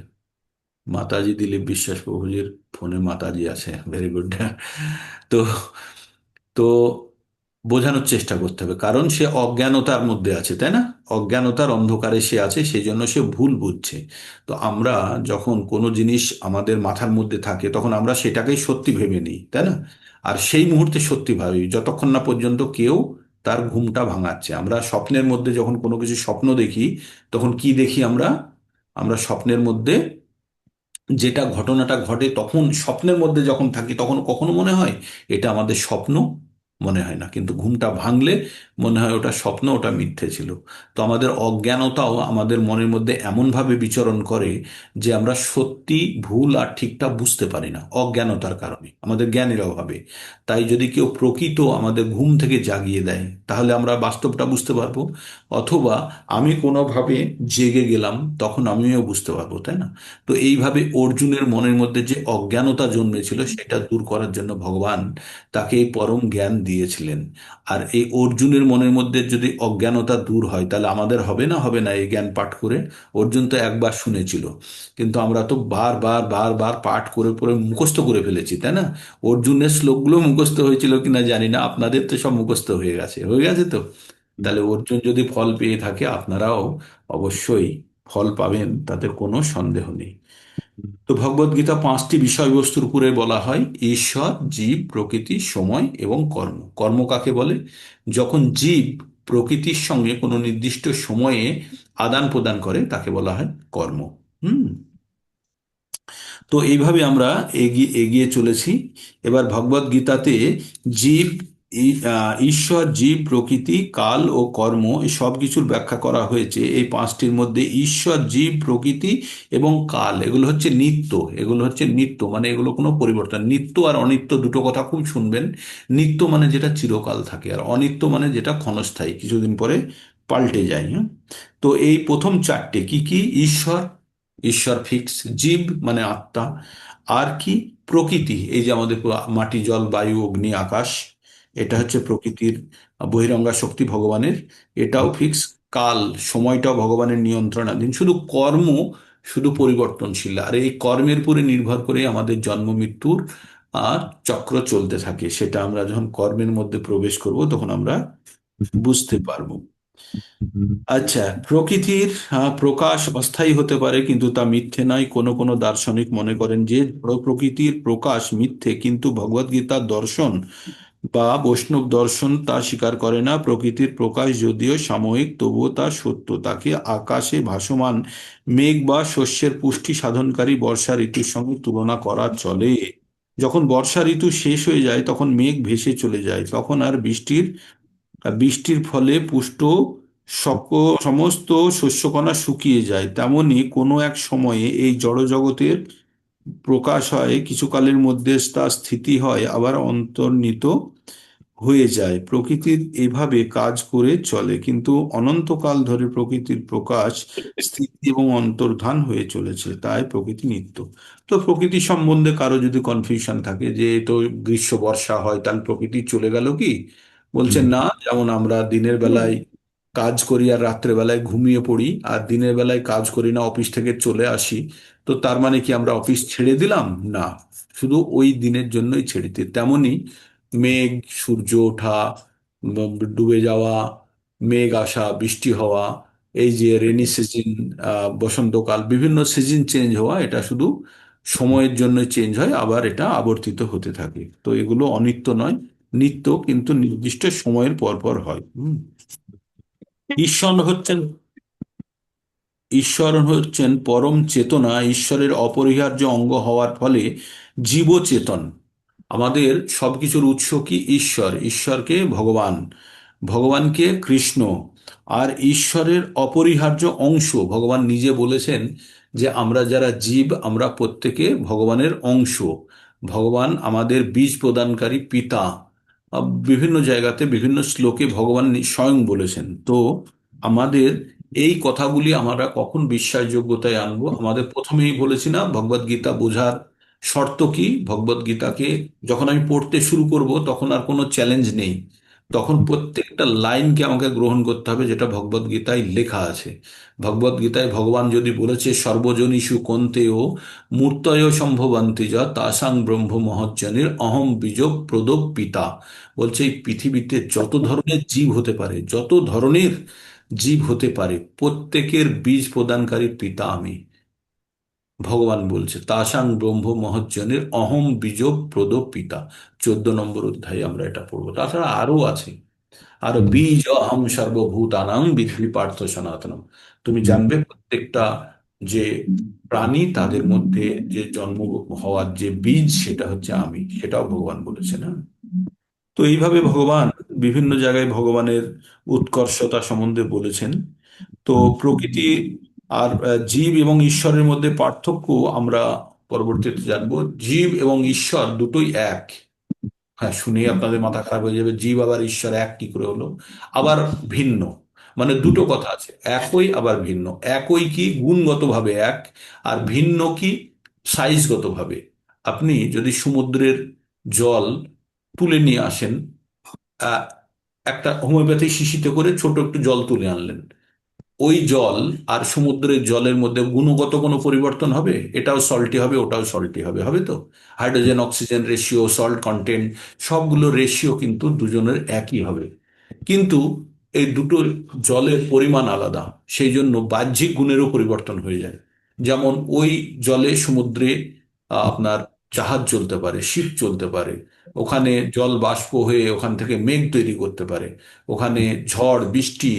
মাতাজি দিলীপ বিশ্বাস প্রভুজির ফোনে মাতাজি আছে, ভেরি গুড। তো তো বোঝানোর চেষ্টা করতে হবে, কারণ সে অজ্ঞানতার মধ্যে আছে, তাই না? অজ্ঞানতার অন্ধকারে সে আছে, সেই জন্য সে ভুল বুঝছে। তো আমরা যখন কোনো জিনিস আমাদের মাথার মধ্যে থাকে, তখন আমরা সেটাকেই সত্যি ভেবে নিই, তাই না? আর সেই মুহূর্তে সত্যি ভাবি যতক্ষণ না পর্যন্ত কেউ তার ঘুমটা ভাঙাচ্ছে। আমরা স্বপ্নের মধ্যে যখন কোনো কিছু স্বপ্ন দেখি, তখন কি দেখি আমরা? আমরা স্বপ্নের মধ্যে যেটা ঘটনাটা ঘটে, তখন স্বপ্নের মধ্যে যখন থাকি তখন কখনো মনে হয় এটা আমাদের স্বপ্ন? মনে হয় না। কিন্তু ঘুমটা ভাঙলে মনে হয় ওটা স্বপ্ন, ওটা মিথ্যে ছিল। তো আমাদের অজ্ঞানতাও আমাদের মনের মধ্যে এমনভাবে বিচরণ করে যে আমরা সত্যি ভুল আর ঠিকটা বুঝতে পারি না, অজ্ঞানতার কারণে, আমাদের জ্ঞানের অভাবে। তাই যদি কেউ প্রকৃত আমাদের ঘুম থেকে জাগিয়ে দেয়, তাহলে আমরা বাস্তবটা বুঝতে পারবো। অথবা আমি কোনোভাবে জেগে গেলাম, তখন আমিও বুঝতে পারবো, তাই না? তো এইভাবে অর্জুনের মনের মধ্যে যে অজ্ঞানতা জন্মেছিল, সেটা দূর করার জন্য ভগবান তাকে এই পরম জ্ঞান দিয়েছিলেন। আর এই অর্জুনের মনের মধ্যে যদি অজ্ঞানতা দূর হয়, তাহলে আমাদের হবে না? হবে না এই জ্ঞান পাঠ করে? অর্জুন তো একবার শুনেছিল, কিন্তু আমরা তো বারবার বারবার পাঠ করে করে মুখস্থ করে ফেলেছি, তাই না? অর্জুনের শ্লোকগুলো মুখস্থ হয়েছিল কিনা জানি না, আপনাদের তো সব মুখস্থ হয়ে গেছে, হয়ে গেছে তো। তাহলে অর্জুন যদি ফল পেয়ে থাকে, আপনারাও অবশ্যই ফল পাবেন, তাতে কোনো সন্দেহ নেই। তো ভগবদ গীতা 5টি বিষয়বস্তুর উপরে বলা হয়: ঈশ্বর, জীব, প্রকৃতি, সময় এবং কর্ম। কর্ম কাকে বলে? যখন জীব প্রকৃতির সঙ্গে কোনো নির্দিষ্ট সময়ে আদান প্রদান করে, তাকে বলা হয় কর্ম। হুম। তো এইভাবে আমরা এগিয়ে এগিয়ে চলেছি। এবার ভগবদ গীতাতে জীব, ঈশ্বর, জীব, প্রকৃতি, কাল ও কর্ম, এই সব কিছুর ব্যাখ্যা করা হয়েছে। এই 5টির মধ্যে ঈশ্বর, জীব, প্রকৃতি এবং কাল, এগুলো হচ্ছে নিত্য। এগুলো হচ্ছে নিত্য, মানে এগুলো কোনো পরিবর্তন। নিত্য আর অনিত্য দুটো কথা খুব শুনবেন। নিত্য মানে যেটা চিরকাল থাকে, আর অনিত্য মানে যেটা ক্ষণস্থায়ী, কিছুদিন পরে পাল্টে যায়। হ্যাঁ। তো এই প্রথম চারটে কি কি? ঈশ্বর, ঈশ্বর ফিক্স। জীব মানে আত্মা। আর কি? প্রকৃতি, এই যে আমাদের মাটি, জল, বায়ু, অগ্নি, আকাশ, এটা হচ্ছে প্রকৃতির বহিরঙ্গা শক্তি ভগবানের, এটাও ফিক্স। কাল, সময়টাও ভগবানের নিয়ন্ত্রণাধীন। শুধু কর্ম শুধু পরিবর্তনশীল, আর এই কর্মের উপরে নির্ভর করে আমাদের জন্ম মৃত্যুর আর চক্র চলতে থাকে। সেটা আমরা যখন কর্মের মধ্যে প্রবেশ করব, তখন আমরা বুঝতে পারবো। আচ্ছা, প্রকৃতির প্রকাশ অস্থায়ী হতে পারে, কিন্তু তা মিথ্যে নয়। কোনো কোনো দার্শনিক মনে করেন যে জড় প্রকৃতির প্রকাশ মিথ্যে, কিন্তু ভগবদ্গীতার দর্শন বা বৈষ্ণব দর্শন তা স্বীকার করে না। প্রকৃতির প্রকাশ যদিও সাময়িক, তবুও তা সত্য। তাকে আকাশে ভাসমান মেঘ বা শস্যের পুষ্টি সাধনকারী বর্ষা ঋতুর সঙ্গে তুলনা করা চলে। যখন বর্ষা ঋতু শেষ হয়ে যায়, তখন মেঘ ভেসে চলে যায়, তখন আর বৃষ্টির ফলে পুষ্ট সমস্ত শস্যকণা শুকিয়ে যায়। তেমনি কোনো এক সময়ে এই জড়জগতের প্রকাশ হয়, কিছুকালের মধ্যে তা স্থিতি হয়, আবার অন্তর্হিত হয়ে যায়। প্রকৃতির এভাবে কাজ করে চলে, কিন্তু অনন্তকাল ধরে প্রকৃতির প্রকাশ, স্থিতি এবং অন্তর্ধান হয়ে চলেছে, তাই প্রকৃতি নিত্য। তো প্রকৃতি সম্বন্ধে কারো যদি কনফিউশন থাকে যে তো গ্রীষ্ম বর্ষা হয়, তাহলে প্রকৃতি চলে গেল কি? বলছেন না, যেমন আমরা দিনের বেলায় কাজ করি আর রাত্রে বেলায় ঘুমিয়ে পড়ি, আর দিনের বেলায় কাজ করি না, অফিস থেকে চলে আসি, তো তার মানে কি আমরা অফিস ছেড়ে দিলাম? না, শুধু ওই দিনের জন্যই ছেড়ে দিই। তেমনি মেঘ, সূর্য ওঠা, ডুবে যাওয়া, মেঘ আসা, বৃষ্টি হওয়া, এই যে রেনি সিজন, বসন্তকাল, বিভিন্ন সিজন চেঞ্জ হওয়া, এটা শুধু সময়ের জন্য চেঞ্জ হয়, আবার এটা আবর্তিত হতে থাকে। তো এগুলো অনিত্য নয়, নিত্য, কিন্তু নির্দিষ্ট সময়ের পর পর হয়। ঈশ্বর হচ্ছেন ঈশ্বর হচ্ছেন পরম চেতনা, ঈশ্বরের অপরিহার্য অঙ্গ হওয়ার ফলে জীব চেতন। আমাদের সবকিছুর উৎস কি? ঈশ্বর। ঈশ্বরকে ভগবান, ভগবানকে কৃষ্ণ। আর ঈশ্বরের অপরিহার্য অংশ, ভগবান নিজে বলেছেন যে আমরা যারা জীব আমরা প্রত্যেকে ভগবানের অংশ। ভগবান আমাদের বীজ প্রদানকারী পিতা। বিভিন্ন জায়গাতে বিভিন্ন শ্লোকে ভগবান স্বয়ং বলেছেন। তো আমাদের এই কথাগুলি আমরা কখন বিশ্বাসযোগ্যতায় আনবো? আমাদের প্রথমেই বলেছি না, ভগবদ গীতা বোঝার শর্ত কি? ভগবদ গীতাকে যখন আমি পড়তে শুরু করব তখন আর কোনো চ্যালেঞ্জ নেই, তখন প্রত্যেকটা লাইনকে আমাকে গ্রহণ করতে হবে যেটা ভগবদ গীতায় লেখা আছে। ভগবদ গীতায় ভগবান যদি বলেছে সর্বজনীষু কন্তেয় মূর্তয় সম্ভবন্তি যা তাসাং ব্রহ্ম মহজ্জনের অহম বীজক প্রদোপ পিতা, বলছে এই পৃথিবীতে যত ধরনের জীব হতে পারে, যত ধরনের জীব হতে পারে, প্রত্যেকের বীজ প্রদানকারী পিতা আমি। ভগবান বলছে তাসাং ব্রহ্ম মহজ্জনের অহম বীজ প্রদ পিতা। 14 নম্বর অধ্যায়ে আমরা এটা পড়বো। তাছাড়া আরো আছে, আর বীজ অহম সর্বভূতানাং বিদ্ধি পার্থ সনাতনম। তুমি জানবে প্রত্যেকটা যে প্রাণী তাদের মধ্যে যে জন্ম হওয়ার যে বীজ সেটা হচ্ছে আমি, সেটাও ভগবান বলেছেন। হ্যাঁ, তো এইভাবে ভগবান বিভিন্ন জায়গায় ভগবানের উৎকর্ষতা সম্বন্ধে বলেছেন। তো প্রকৃতি আর জীব এবং ঈশ্বরের মধ্যে পার্থক্য আমরা পরবর্তীতে জানবো। জীব এবং ঈশ্বর দুটোই এক। হ্যাঁ, শুনে আপনাদের মাথা খারাপ হয়ে যাবে, জীব আবার ঈশ্বর এক কি করে হলো? আবার ভিন্ন, মানে দুটো কথা আছে, একই আবার ভিন্ন। একই কি গুণগতভাবে এক, আর ভিন্ন কি সাইজগতভাবে। আপনি যদি সমুদ্রের জল তুলে নিয়ে আসেন, আহ, একটা হোমিওপ্যাথি শিশিতে করে ছোট একটু জল তুলে আনলেন, ওই জল আর সমুদ্রের জলের মধ্যে গুণগত কোনো পরিবর্তন হবে? এটাও সল্টি হবে, ওটাও সল্টি হবে, হবে তো? Hydrogen oxygen ratio, salt content, সবগুলো রেশিও কিন্তু দুজনের একই হবে। কিন্তু এই দুটো জলের পরিমাণ আলাদা, সেই জন্য বাহ্যিক গুণেরও পরিবর্তন হয়ে যায়। যেমন ওই জলে সমুদ্রে আপনার জাহাজ চলতে পারে, শিপ চলতে পারে, ওখানে জল বাষ্প হয়ে ওখান থেকে মেঘ তৈরি করতে পারে, ওখানে ঝড় বৃষ্টি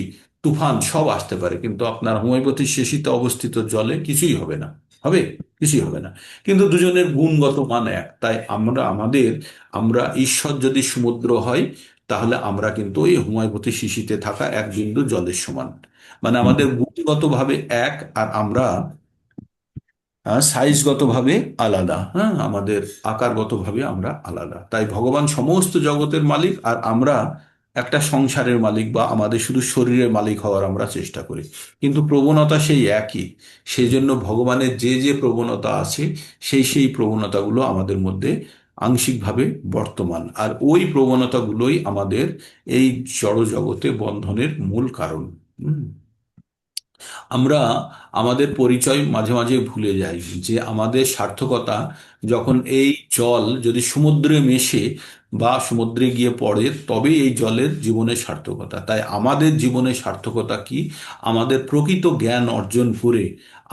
তুফান সব আসতে পারে, কিন্তু আপনার হোমিওপ্যাথি শেষিতে অবস্থিত জলে কিছুই হবে না। হবে? কিছুই হবে না। কিন্তু দুজনের গুণগত মান এক। তাই আমরা ঈশ্বর যদি সমুদ্র হয়, তাহলে আমরা কিন্তু ওই হোমিওপ্যাথি শিশিতে থাকা এক বিন্দু জলের সমান। মানে আমাদের গুণগতভাবে এক, আর আমরা সাইজগতভাবে আলাদা। হ্যাঁ, আমাদের আকারগতভাবে আমরা আলাদা। তাই ভগবান সমস্ত জগতের মালিক, আর আমরা একটা সংসারের মালিক, বা আমাদের শুধু শরীরের মালিক হওয়ার আমরা চেষ্টা করি। কিন্তু প্রবণতা সেই একই। সেই জন্য ভগবানের যে যে প্রবণতা আছে, সেই প্রবণতাগুলো আমাদের মধ্যে আংশিকভাবে বর্তমান, আর ওই প্রবণতাগুলোই আমাদের এই জড় জগতে বন্ধনের মূল কারণ। হুম। আমরা আমাদের পরিচয় মাঝে মাঝে ভুলে যাই, যে আমাদের সার্থকতা যখন এই জল যদি সমুদ্রে মেশে বা সমুদ্রে গিয়ে পড়ে, তবেই এই জলের জীবনের সার্থকতা। তাই আমাদের জীবনের সার্থকতা কি? আমাদের প্রকৃত জ্ঞান অর্জন করে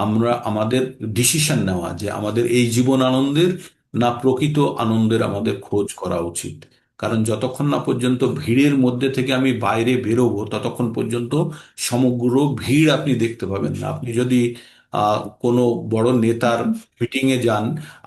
আমরা আমাদের ডিসিশন নেওয়া, যে আমাদের এই জীবন আনন্দের না প্রকৃত আনন্দের আমাদের খোঁজ করা উচিত। কারণ যতক্ষণ না পর্যন্ত ভিড়ের মধ্যে থেকে আমি বাইরে বেরোবো, ততক্ষণ পর্যন্ত সমগ্র ভিড় আপনি দেখতে পাবেন না। আপনি যদি কোনো বড় নেতার মিটিং এ যান,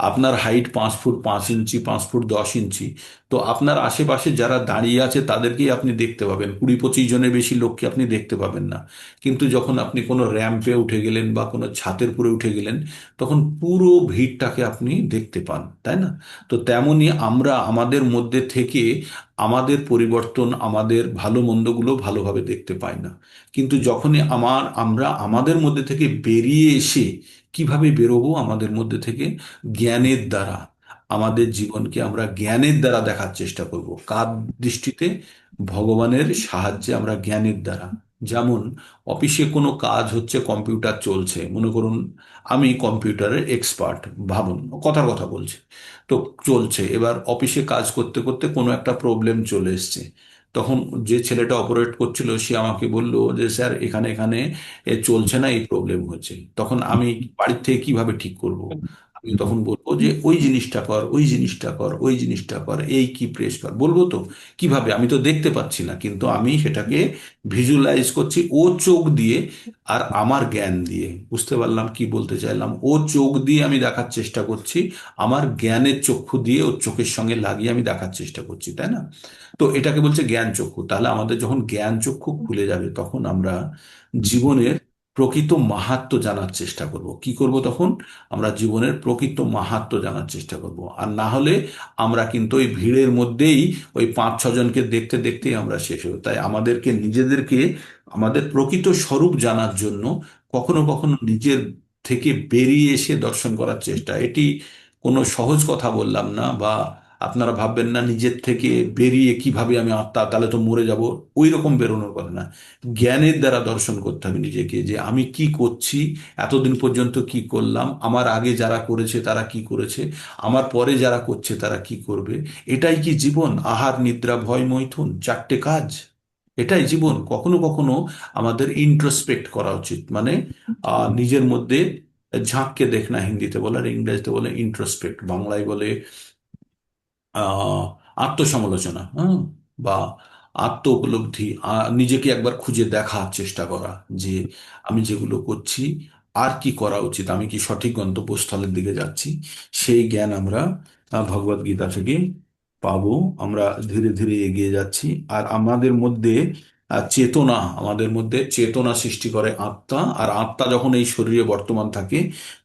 আপনার হাইট 5 ফুট 5 ইঞ্চি, 5 ফুট 10 ইঞ্চি, তো আপনার আশেপাশে যারা দাঁড়িয়ে আছে তাদেরকেই আপনি দেখতে পাবেন, 20-25 জনের বেশি লোককে আপনি দেখতে পাবেন না। কিন্তু যখন আপনি কোনো র্যাম্পে উঠে গেলেন বা কোনো ছাদের উপরে উঠে গেলেন, তখন পুরো ভিড়টাকে আপনি দেখতে পান, তাই না? তো তেমনি আমরা আমাদের মধ্যে থেকে আমাদের পরিবর্তন, আমাদের ভালো মন্দগুলো ভালোভাবে দেখতে পাই না। কিন্তু যখনই আমরা আমাদের মধ্যে থেকে বেরিয়ে এসে, কিভাবে বেরোবো আমাদের মধ্যে থেকে? জ্ঞানের দ্বারা। আমাদের জীবনকে আমরা জ্ঞানের দ্বারা দেখার চেষ্টা করব। কার দৃষ্টিতে? ভগবানের সাহায্যে আমরা জ্ঞানের দ্বারা। যেমন অফিসে কোনো কাজ হচ্ছে, কম্পিউটার চলছে, মনে করুন আমি কম্পিউটারের এক্সপার্ট, ভাবুন কথার কথা বলছি। তো চলছে, এবার অফিসে কাজ করতে করতে কোনো একটা প্রবলেম চলে এসছে। তখন যে ছেলেটা অপারেট করছিল সে আমাকে বলল যে স্যার এখানে এখানে চলছে না, এই প্রবলেম হচ্ছে। তখন আমি বাড়ির থেকে কিভাবে ঠিক করব? আমি তখন বলবো যে ওই জিনিসটা কর, ওই জিনিসটা কর, ওই জিনিসটা কর, এই কি প্রেস কর, বলবো তো কিভাবে, আমি তো দেখতে পাচ্ছি না, কিন্তু আমি সেটাকে ভিজুয়ালাইজ করছি ও চোখ দিয়ে আর আমার জ্ঞান দিয়ে। বুঝতে পারলাম কি বলতে চাইলাম, ও চোখ দিয়ে আমি দেখার চেষ্টা করছি, আমার জ্ঞানের চক্ষু দিয়ে ওর চোখের সঙ্গে লাগিয়ে আমি দেখার চেষ্টা করছি, তাই না? তো এটাকে বলছে জ্ঞান চক্ষু। তাহলে আমাদের যখন জ্ঞান চক্ষু খুলে যাবে তখন আমরা জীবনের প্রকৃত মাহাত্ম্য জানার চেষ্টা করব। কি করব তখন? আমরা জীবনের প্রকৃত মাহাত্ম্য জানার চেষ্টা করব। আর না হলে আমরা কিন্তু ওই ভিড়ের মধ্যেই ওই 5-6 জনকে দেখতে দেখতেই আমরা শেষ হব। তাই আমাদেরকে নিজেদেরকে আমাদের প্রকৃত স্বরূপ জানার জন্য কখনো কখনো নিজের থেকে বেরিয়ে এসে দর্শন করার চেষ্টা, এটি কোনো সহজ কথা বললাম না, বা আপনারা ভাববেন না নিজের থেকে বেরিয়ে কিভাবে আমি আত্মা, তাহলে তো মরে যাব, ওই রকম বেরোনোর কথা না। জ্ঞানের দ্বারা দর্শন করতে হবে নিজেকে, যে আমি কি করছি, এতদিন পর্যন্ত কি করলাম, আমার আগে যারা করেছে তারা কি করেছে, আমার পরে যারা করছে তারা কি করবে। এটাই কি জীবন? আহার নিদ্রা ভয় মৈথুন, 4টে কাজ, এটাই জীবন? কখনো কখনো আমাদের ইন্ট্রোস্পেক্ট করা উচিত, মানে নিজের মধ্যে ঝাঁককে দেখনা, হিন্দিতে বলে, আর ইংরেজিতে বলে ইন্ট্রোস্পেক্ট, বাংলায় বলে আহ আত্মসমালোচনা, হ্যাঁ, বা আত্ম উপলব্ধি, নিজেকে একবার খুঁজে দেখার চেষ্টা করা যে আমি যেগুলো করছি আর কি করা উচিত, আমি কি সঠিক গন্তব্যস্থলের দিকে যাচ্ছি। সেই জ্ঞান আমরা ভগবদ গীতা থেকে পাবো। আমরা ধীরে ধীরে এগিয়ে যাচ্ছি। আর আমাদের মধ্যে চেতনা, আমাদের মধ্যে চেতনা সৃষ্টি করে আত্মা। আর আত্মা যখন এই শরীরে বর্তমান থাকে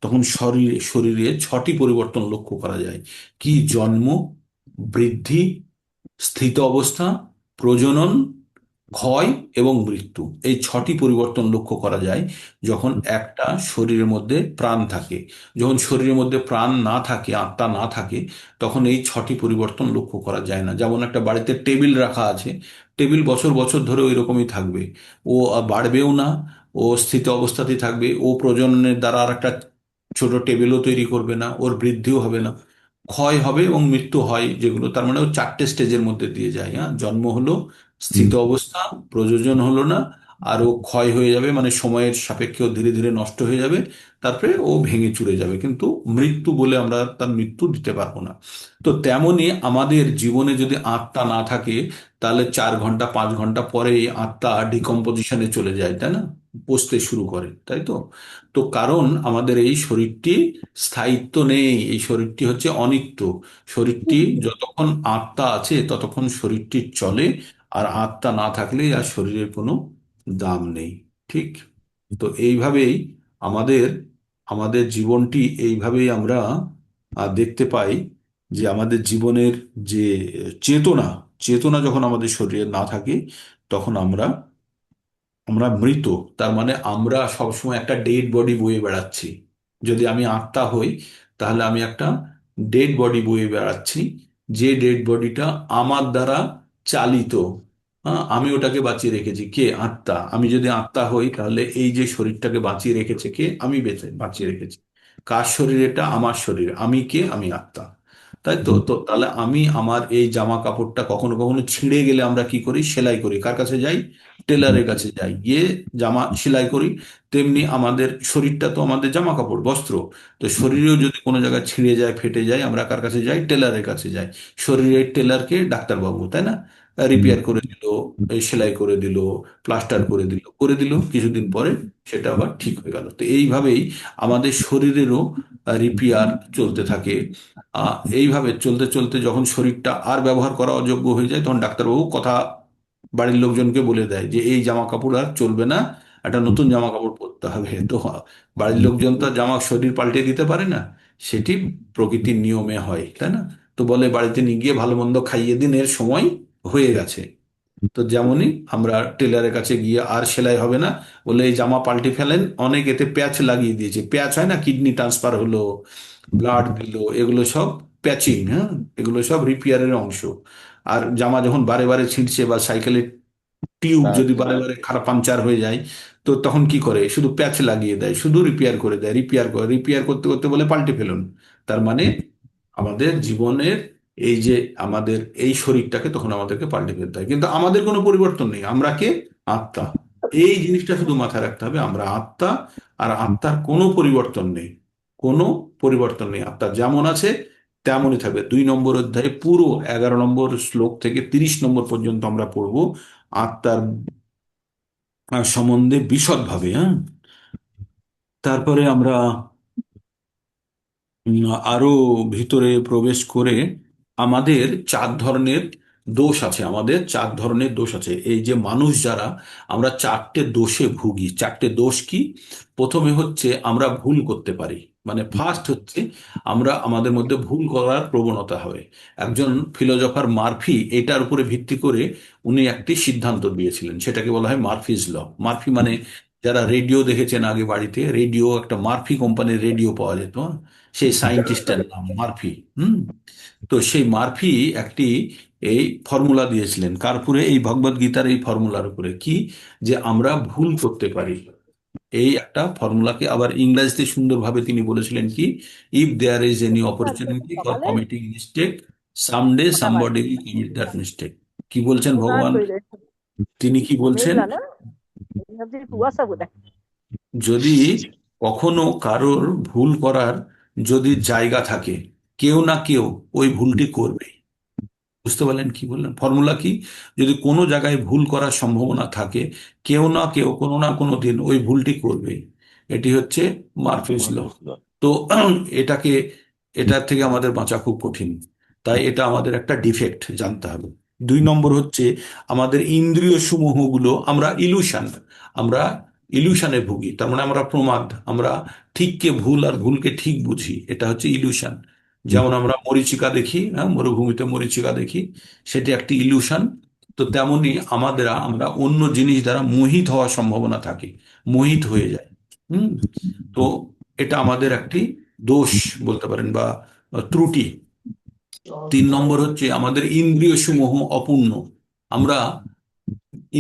তখন শরীরে শরীরে 6টি পরিবর্তন লক্ষ্য করা যায়। কি? জন্ম, বৃদ্ধি, স্থিত অবস্থা, প্রজনন, ক্ষয় এবং মৃত্যু। এই 6টি পরিবর্তন লক্ষ্য করা যায় যখন একটা শরীরের মধ্যে প্রাণ থাকে। যখন শরীরের মধ্যে প্রাণ না থাকে, আত্মা না থাকে, তখন এই 6টি পরিবর্তন লক্ষ্য করা যায় না। যেমন একটা বাড়িতে টেবিল রাখা আছে, টেবিল বছর বছর ধরে ওই রকমই থাকবে, ও বাড়বেও না, ও স্থিত অবস্থাতেই থাকবে, ও প্রজননের দ্বারা আর একটা ছোট টেবিলও তৈরি করবে না, ওর বৃদ্ধিও হবে না, ক্ষয় হবে এবং মৃত্যু হয়, যেগুলো তার মানে ও 4টে স্টেজের মধ্যে দিয়ে যায়। হ্যাঁ, জন্ম হলো, স্থিত অবস্থা, প্রযোজন হলো না, আর ও ক্ষয় হয়ে যাবে, মানে সময়ের সাপেক্ষে ও ধীরে ধীরে নষ্ট হয়ে যাবে, তারপরে ও ভেঙে চুরে যাবে, কিন্তু মৃত্যু বলে আমরা তার মৃত্যু দিতে পারবো না। তো তেমনি আমাদের জীবনে যদি আত্মা না থাকে, তাহলে 4 ঘন্টা 5 ঘন্টা পরে এই আত্মা ডিকম্পোজিশনে চলে যায়, তাই না? পচতে শুরু করে, তাই তো? তো কারণ আমাদের এই শরীরটি স্থায়িত্ব নেই, এই শরীরটি হচ্ছে অনিত্য। শরীরটি যতক্ষণ আত্মা আছে ততক্ষণ শরীরটি চলে, আর আত্মা না থাকলে আর শরীরের কোনো দাম নেই। ঠিক? তো এইভাবেই আমাদের আমাদের জীবনটি, এইভাবেই আমরা দেখতে পাই যে আমাদের জীবনের যে চেতনা, চেতনা যখন আমাদের শরীরে না থাকে তখন আমরা আমরা মৃত। তার মানে আমরা সবসময় একটা ডেড বডি বয়ে বেড়াচ্ছি। যদি আমি আত্মা হই, তাহলে আমি একটা ডেড বডি বয়ে বেড়াচ্ছি, যে ডেড বডিটা আমার দ্বারা চালিত। হ্যাঁ, আমি ওটাকে বাঁচিয়ে রেখেছি। কে? আত্মা। আমি যদি আত্মা হই তাহলে এই যে শরীরটাকে বাঁচিয়ে রেখেছে কে? আমি বাঁচিয়ে রেখেছি। কার শরীর এটা? আমার শরীর। আমি কে? আমি আত্মা। তাই তো? তো তাহলে আমি আমার এই জামা কাপড়টা কখনো কখনো ছিঁড়ে গেলে আমরা কি করি? সেলাই করি। কার কাছে যাই? টেলারের কাছে যাই, গিয়ে জামা সেলাই করি। তেমনি আমাদের শরীরটা তো আমাদের জামা কাপড়, বস্ত্র। তো শরীরেও যদি কোনো জায়গায় ছিঁড়ে যায়, ফেটে যায়, আমরা কার কাছে যাই? টেলারের কাছে যাই। শরীরের টেলারকে ডাক্তারবাবু, তাই না? রিপেয়ার করে দিল, এই সেলাই করে দিল, প্লাস্টার করে দিল, কিছুদিন পরে সেটা আবার ঠিক হয়ে গেল। তো এইভাবেই আমাদের শরীরেরও রিপেয়ার চলতে থাকে। এইভাবে চলতে চলতে যখন শরীরটা আর ব্যবহার করা অযোগ্য হয়ে যায়, তখন ডাক্তারবাবু কথা বাড়ির লোকজনকে বলে দেয় যে এই জামা কাপড় আর চলবে না, একটা নতুন জামা কাপড় পরতে হবে। তো বাড়ির লোকজন তো আর জামা শরীর পাল্টে দিতে পারে না, সেটি প্রকৃতির নিয়মে হয়, তাই না? তো বলে বাড়িতে নিয়ে গিয়ে ভালো মন্দ খাইয়ে দিন, এর সময় হয়ে গেছে। তো যেমনই আমরা টেলারের কাছে গিয়ে আর সেলাই হবে না, বলে এই জামা পাল্টে ফেলেন, অনেক এতে প্যাচ লাগিয়ে দিয়েছে। প্যাচ হয় না, কিডনি ট্রান্সফার হলো, ব্লাড দিল, এগুলো সব প্যাচিং। হ্যাঁ, এগুলো সব রিপেয়ারের অংশ। আর জামা যখন বারে বারে ছিঁড়ছে, বা সাইকেলের টিউব যদি বারে বারে খারাপ পাংচার হয়ে যায়, তো তখন কি করে? শুধু প্যাচ লাগিয়ে দেয়, শুধু রিপেয়ার করে দেয়, রিপেয়ার করতে করতে বলে পাল্টে ফেলুন। তার মানে আমাদের জীবনের এই যে আমাদের এই শরীরটাকে তখন আমাদেরকে পাল্টে ফেলতে হয়, কিন্তু আমাদের কোনো পরিবর্তন নেই। আমরা কে? আত্মা। এই জিনিসটা শুধু মাথায় রাখতে হবে, আমরা আত্মা, আর আত্মার কোনো পরিবর্তন নেই, কোনো পরিবর্তন নেই, আত্মা যেমন আছে তেমনই থাকবে। 2 নম্বর অধ্যায়ে পুরো 11 নম্বর শ্লোক থেকে 30 নম্বর পর্যন্ত আমরা পড়বো আত্মার সম্বন্ধে বিশদভাবে। হ্যাঁ, তারপরে আমরা আরো ভিতরে প্রবেশ করে আমাদের 4 ধরনের দোষ আছে, আমাদের 4 ধরনের দোষ আছে। এই যে মানুষ যারা, আমরা 4টে দোষে ভুগি। 4টে দোষ কি? প্রথমে হচ্ছে আমরা ভুল করতে পারি, মানে ফার্স্ট হচ্ছে আমরা আমাদের মধ্যে ভুল করার প্রবণতা হয়। একজন ফিলোজফার মার্ফি এটার উপরে ভিত্তি করে উনি একটি সিদ্ধান্ত দিয়েছিলেন, সেটাকে বলা হয় মার্ফিজ ল। মার্ফি মানে, যারা রেডিও দেখেছেন আগে বাড়িতে, রেডিও একটা মার্ফি কোম্পানির রেডিও পাওয়া যেত, সেই সায়েন্টিস্টের নাম মার্ফি। হুম। তো সেই মার্ফি একটি এই ফর্মুলা দিয়েছিলেন কার উপরে? এই ভগবদ গীতার এই ফর্মুলার উপরে, কি যে আমরা ভুল করতে পারি। এই একটা ফর্মুলাকে আবার ইংরেজিতে সুন্দরভাবে তিনি বলেছিলেন কি, if there is any opportunity for committing mistake, someday somebody will commit that mistake. কি বলছেন ভগবান? তিনি কি বলছেন? যদি কখনো কারোর ভুল করার যদি জায়গা থাকে, কেউ না কেউ ওই ভুলটি করবে। বুঝতে পারলেন কি বললেন? ফর্মুলা কি? যদি কোনো জায়গায় ভুল করার সম্ভাবনা থাকে, কেউ না কেউ কোনো না কোনো দিন ওই ভুলটি করবে। এটি হচ্ছে মারফিস ল। তো এটাকে, এটার থেকে আমাদের বাঁচা খুব কঠিন, তাই এটা আমাদের একটা ডিফেক্ট জানতে হবে। 2 নম্বর হচ্ছে আমাদের ইন্দ্রিয় সমূহগুলো, আমরা ইলুশন, আমরা ইলুশনে ভুগি। তার মানে আমরা প্রমাদ, আমরা ঠিককে ভুল আর ভুলকে ঠিক বুঝি, এটা হচ্ছে ইলুশন। যেমন আমরা মরীচিকা দেখি, হ্যাঁ, মরুভূমিতে মরীচিকা দেখি, সেটি একটি ইলুশন। তো তেমনি আমরা অন্য জিনিস দ্বারা মোহিত হওয়ার সম্ভাবনা থাকে, মোহিত হয়ে যায়। হুম। তো এটা আমাদের একটি দোষ বলতে পারেন, বা ত্রুটি। 3 নম্বর হচ্ছে আমাদের ইন্দ্রিয় সমূহ অপূর্ণ। আমরা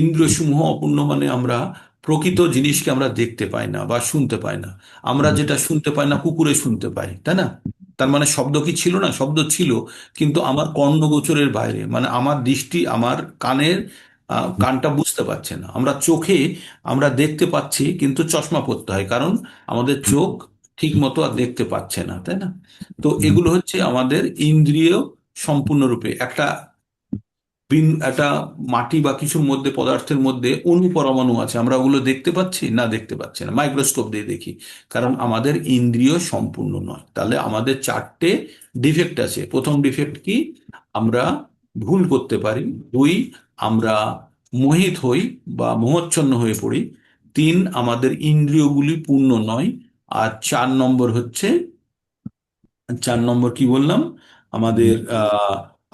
ইন্দ্রিয় সমূহ অপূর্ণ মানে আমরা প্রকৃত জিনিসকে আমরা দেখতে পাই না বা শুনতে পাই না। আমরা যেটা শুনতে পাই না কুকুরে শুনতে পাই, তাই না? তার মানে শব্দ কি ছিল না? শব্দ ছিল, কিন্তু আমার কর্ণগোচরের বাইরে, মানে আমার দৃষ্টি, আমার কানের কানটা বুঝতে পারছে না। আমরা চোখে আমরা দেখতে পাচ্ছি, কিন্তু চশমা পরতে হয়, কারণ আমাদের চোখ ঠিক মতো আর দেখতে পাচ্ছে না, তাই না? তো এগুলো হচ্ছে আমাদের ইন্দ্রিয় সম্পূর্ণরূপে একটা একটা মাটি বা কিছুর মধ্যে, পদার্থের মধ্যে অনুপরমাণু আছে, আমরা ওগুলো দেখতে পাচ্ছি না? দেখতে পাচ্ছি না, মাইক্রোস্কোপ দিয়ে দেখি, কারণ আমাদের ইন্দ্রিয় সম্পূর্ণ নয়। তাহলে আমাদের 4টে ডিফেক্ট আছে। প্রথম ডিফেক্ট কি? আমরা ভুল করতে পারি। 2, আমরা মোহিত হই বা মোহচ্ছন্ন হয়ে পড়ি। 3, আমাদের ইন্দ্রিয়গুলি পূর্ণ নয়। আর 4 নম্বর হচ্ছে, 4 নম্বর কি বললাম? আমাদের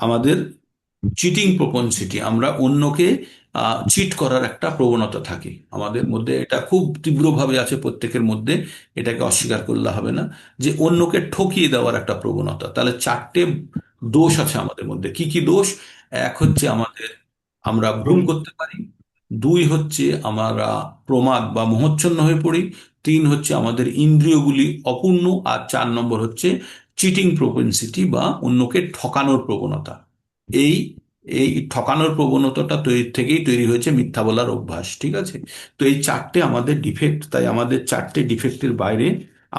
আমাদের চিটিং প্রপনসিটি, আমরা অন্যকে চিট করার একটা প্রবণতা থাকে আমাদের মধ্যে। এটা খুব তীব্রভাবে আছে প্রত্যেকের মধ্যে, এটাকে অস্বীকার করলে হবে না, যে অন্যকে ঠকিয়ে দেওয়ার একটা প্রবণতা। তাহলে 4টে দোষ আছে আমাদের মধ্যে। কি কি দোষ? এক হচ্ছে আমরা ভুল করতে পারি। 2 হচ্ছে আমরা প্রমাদ বা মোহচ্ছন্ন হয়ে পড়ি। 3 হচ্ছে আমাদের ইন্দ্রিয়গুলি অপূর্ণ। আর 4 নম্বর হচ্ছে চিটিং প্রপেন্সিটি বা অন্যকে ঠকানোর প্রবণতা। এই এই ঠকানোর প্রবণতাটা থেকেই তৈরি হয়েছে মিথ্যা বলার অভ্যাস। ঠিক আছে? তো এই 4টে আমাদের ডিফেক্ট, তাই আমাদের 4টে ডিফেক্টের বাইরে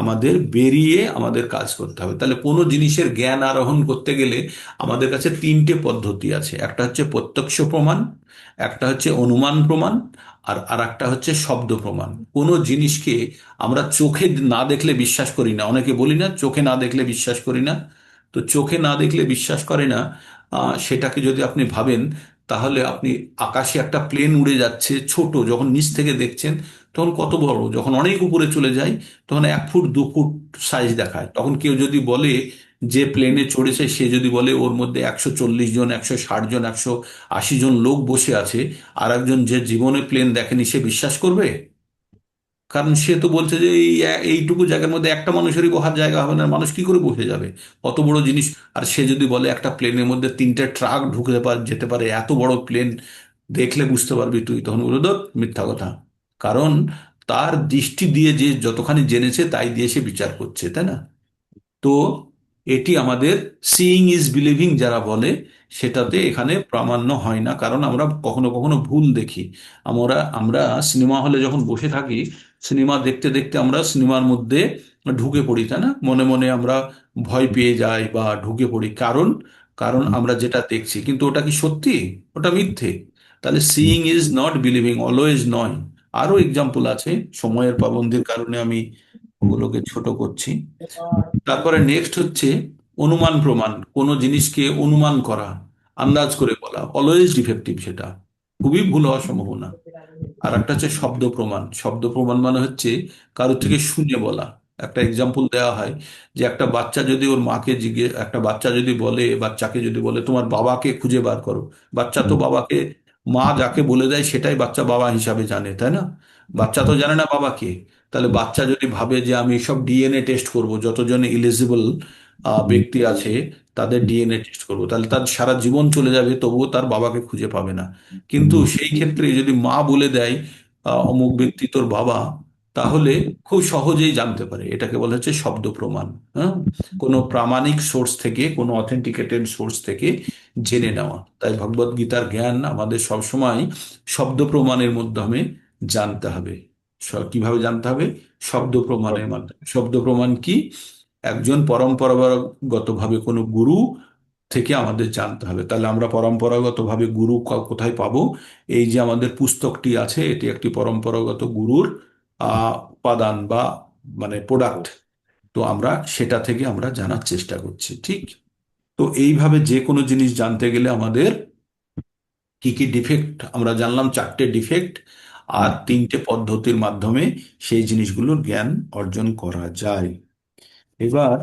আমাদের বেরিয়ে আমাদের কাজ করতে হবে। তাহলে কোনো জিনিসের জ্ঞান আরোহণ করতে গেলে আমাদের কাছে 3টে পদ্ধতি আছে। একটা হচ্ছে প্রত্যক্ষ প্রমাণ, একটা হচ্ছে অনুমান প্রমাণ, আর আর একটা হচ্ছে শব্দ প্রমাণ। কোনো জিনিসকে আমরা চোখে না দেখলে বিশ্বাস করি না, অনেকে বলি না চোখে না দেখলে বিশ্বাস করি না। তো চোখে না দেখলে বিশ্বাস করে না, সেটাকে যদি আপনি ভাবেন, তাহলে আপনি আকাশে একটা প্লেন উড়ে যাচ্ছে ছোট, যখন নিচ থেকে দেখছেন তখন কত বড়, যখন অনেক উপরে চলে যায় তখন 1 ফুট 2 ফুট সাইজ দেখায়। তখন কেউ যদি বলে, যে প্লেনে চড়েছে সে যদি বলে ওর মধ্যে 140 জন, 160 জন, 180 জন লোক বসে আছে, আর একজন যে জীবনে প্লেন দেখেনি, সে বিশ্বাস করবে? কারণ সে তো বলছে যে এইটুকু জায়গার মধ্যে একটা মানুষেরই বসার জায়গা হবে না, মানুষ কি করে বসে যাবে অত বড় জিনিস? আর সে যদি বলে একটা প্লেনের মধ্যে 3টে ট্রাক ঢুকতে যেতে পারে, এত বড় প্লেন, দেখলে বুঝতে পারবি তুই, তখন বলে ধর মিথ্যা কথা। কারণ তার দৃষ্টি দিয়ে যে যতখানি জেনেছে তাই দিয়ে সে বিচার করছে, তাই না? তো এটি আমাদের সিইং ইজ বিলিভিং যারা বলে, সেটাতে এখানে প্রামাণ্য হয় না, কারণ আমরা কখনো কখনো ভুল দেখি। আমরা আমরা সিনেমা হলে যখন বসে থাকি, সিনেমা দেখতে দেখতে আমরা সিনেমার মধ্যে ঢুকে পড়ি, তাই না? মনে মনে আমরা ভয় পেয়ে যাই বা ঢুকে পড়ি, কারণ কারণ আমরা যেটা দেখছি, কিন্তু ওটা কি সত্যি? ওটা মিথ্যে। তাহলে seeing is not believing, always নয়। আরো এক্সাম্পল আছে, সময়ের পাবন্দির কারণে আমি ওগুলোকে ছোট করছি। তারপরে নেক্সট হচ্ছে অনুমান প্রমাণ, কোনো জিনিসকে অনুমান করা, আন্দাজ করে বলা, অলওয়েজ ডিফেক্টিভ, সেটা খুবই ভুল হওয়ার সম্ভাবনা। আর একটা হচ্ছে শব্দ প্রমাণ। শব্দ প্রমাণ মানে হচ্ছে কারোর থেকে শুনে বলা। একটা এক্সাম্পল দেওয়া হয় যে একটা বাচ্চা যদি ওর মাকে একটা বাচ্চা যদি বলে, বাচ্চাকে যদি বলে তোমার বাবাকে খুঁজে বার করো, বাচ্চা তো বাবাকে, মা যাকে বলে দেয় সেটাই বাচ্চা বাবা হিসাবে জানে, তাই না? বাচ্চা তো জানে না বাবাকে। তাহলে বাচ্চা যদি ভাবে যে আমি সব ডিএনএ টেস্ট করব, যতজন ইলিজিবল ব্যক্তি আছে তাদের ডিএনএ টেস্ট করব, তাহলে তার সারা জীবন চলে যাবে, তবুও তার বাবাকে খুঁজে পাবে না। কিন্তু সেই ক্ষেত্রে যদি মা বলে দেয় অমুক ব্যক্তি তোর বাবা, তাহলে খুব সহজেই জানতে পারে। এটাকে বলা হচ্ছে শব্দ প্রমাণ। হ্যাঁ, কোনো প্রামাণিক সোর্স থেকে, কোনো অথেন্টিকেটেড সোর্স থেকে জেনে নেওয়া। তাই ভগবদ গীতার জ্ঞান আমাদের সবসময় শব্দ প্রমাণের মাধ্যমে জানতে হবে। কিভাবে জানতে হবে? শব্দ প্রমাণের মাধ্যমে। শব্দ প্রমাণ কি? একজন পরম্পরাগতভাবে কোনো গুরু থেকে আমাদের জানতে হবে। তাহলে আমরা পরম্পরাগতভাবে গুরু কোথায় পাবো? এই যে আমাদের পুস্তকটি আছে, এটি একটি পরম্পরাগত গুরুর উপাদান বা মানে প্রোডাক্ট। তো আমরা সেটা থেকে আমরা জানার চেষ্টা করছি, ঠিক? তো এইভাবে যে কোনো জিনিস জানতে গেলে আমাদের কি কি ডিফেক্ট আমরা জানলাম, চারটে ডিফেক্ট, আর তিনটে পদ্ধতির মাধ্যমে সেই জিনিসগুলোর জ্ঞান অর্জন করা যায়। এবার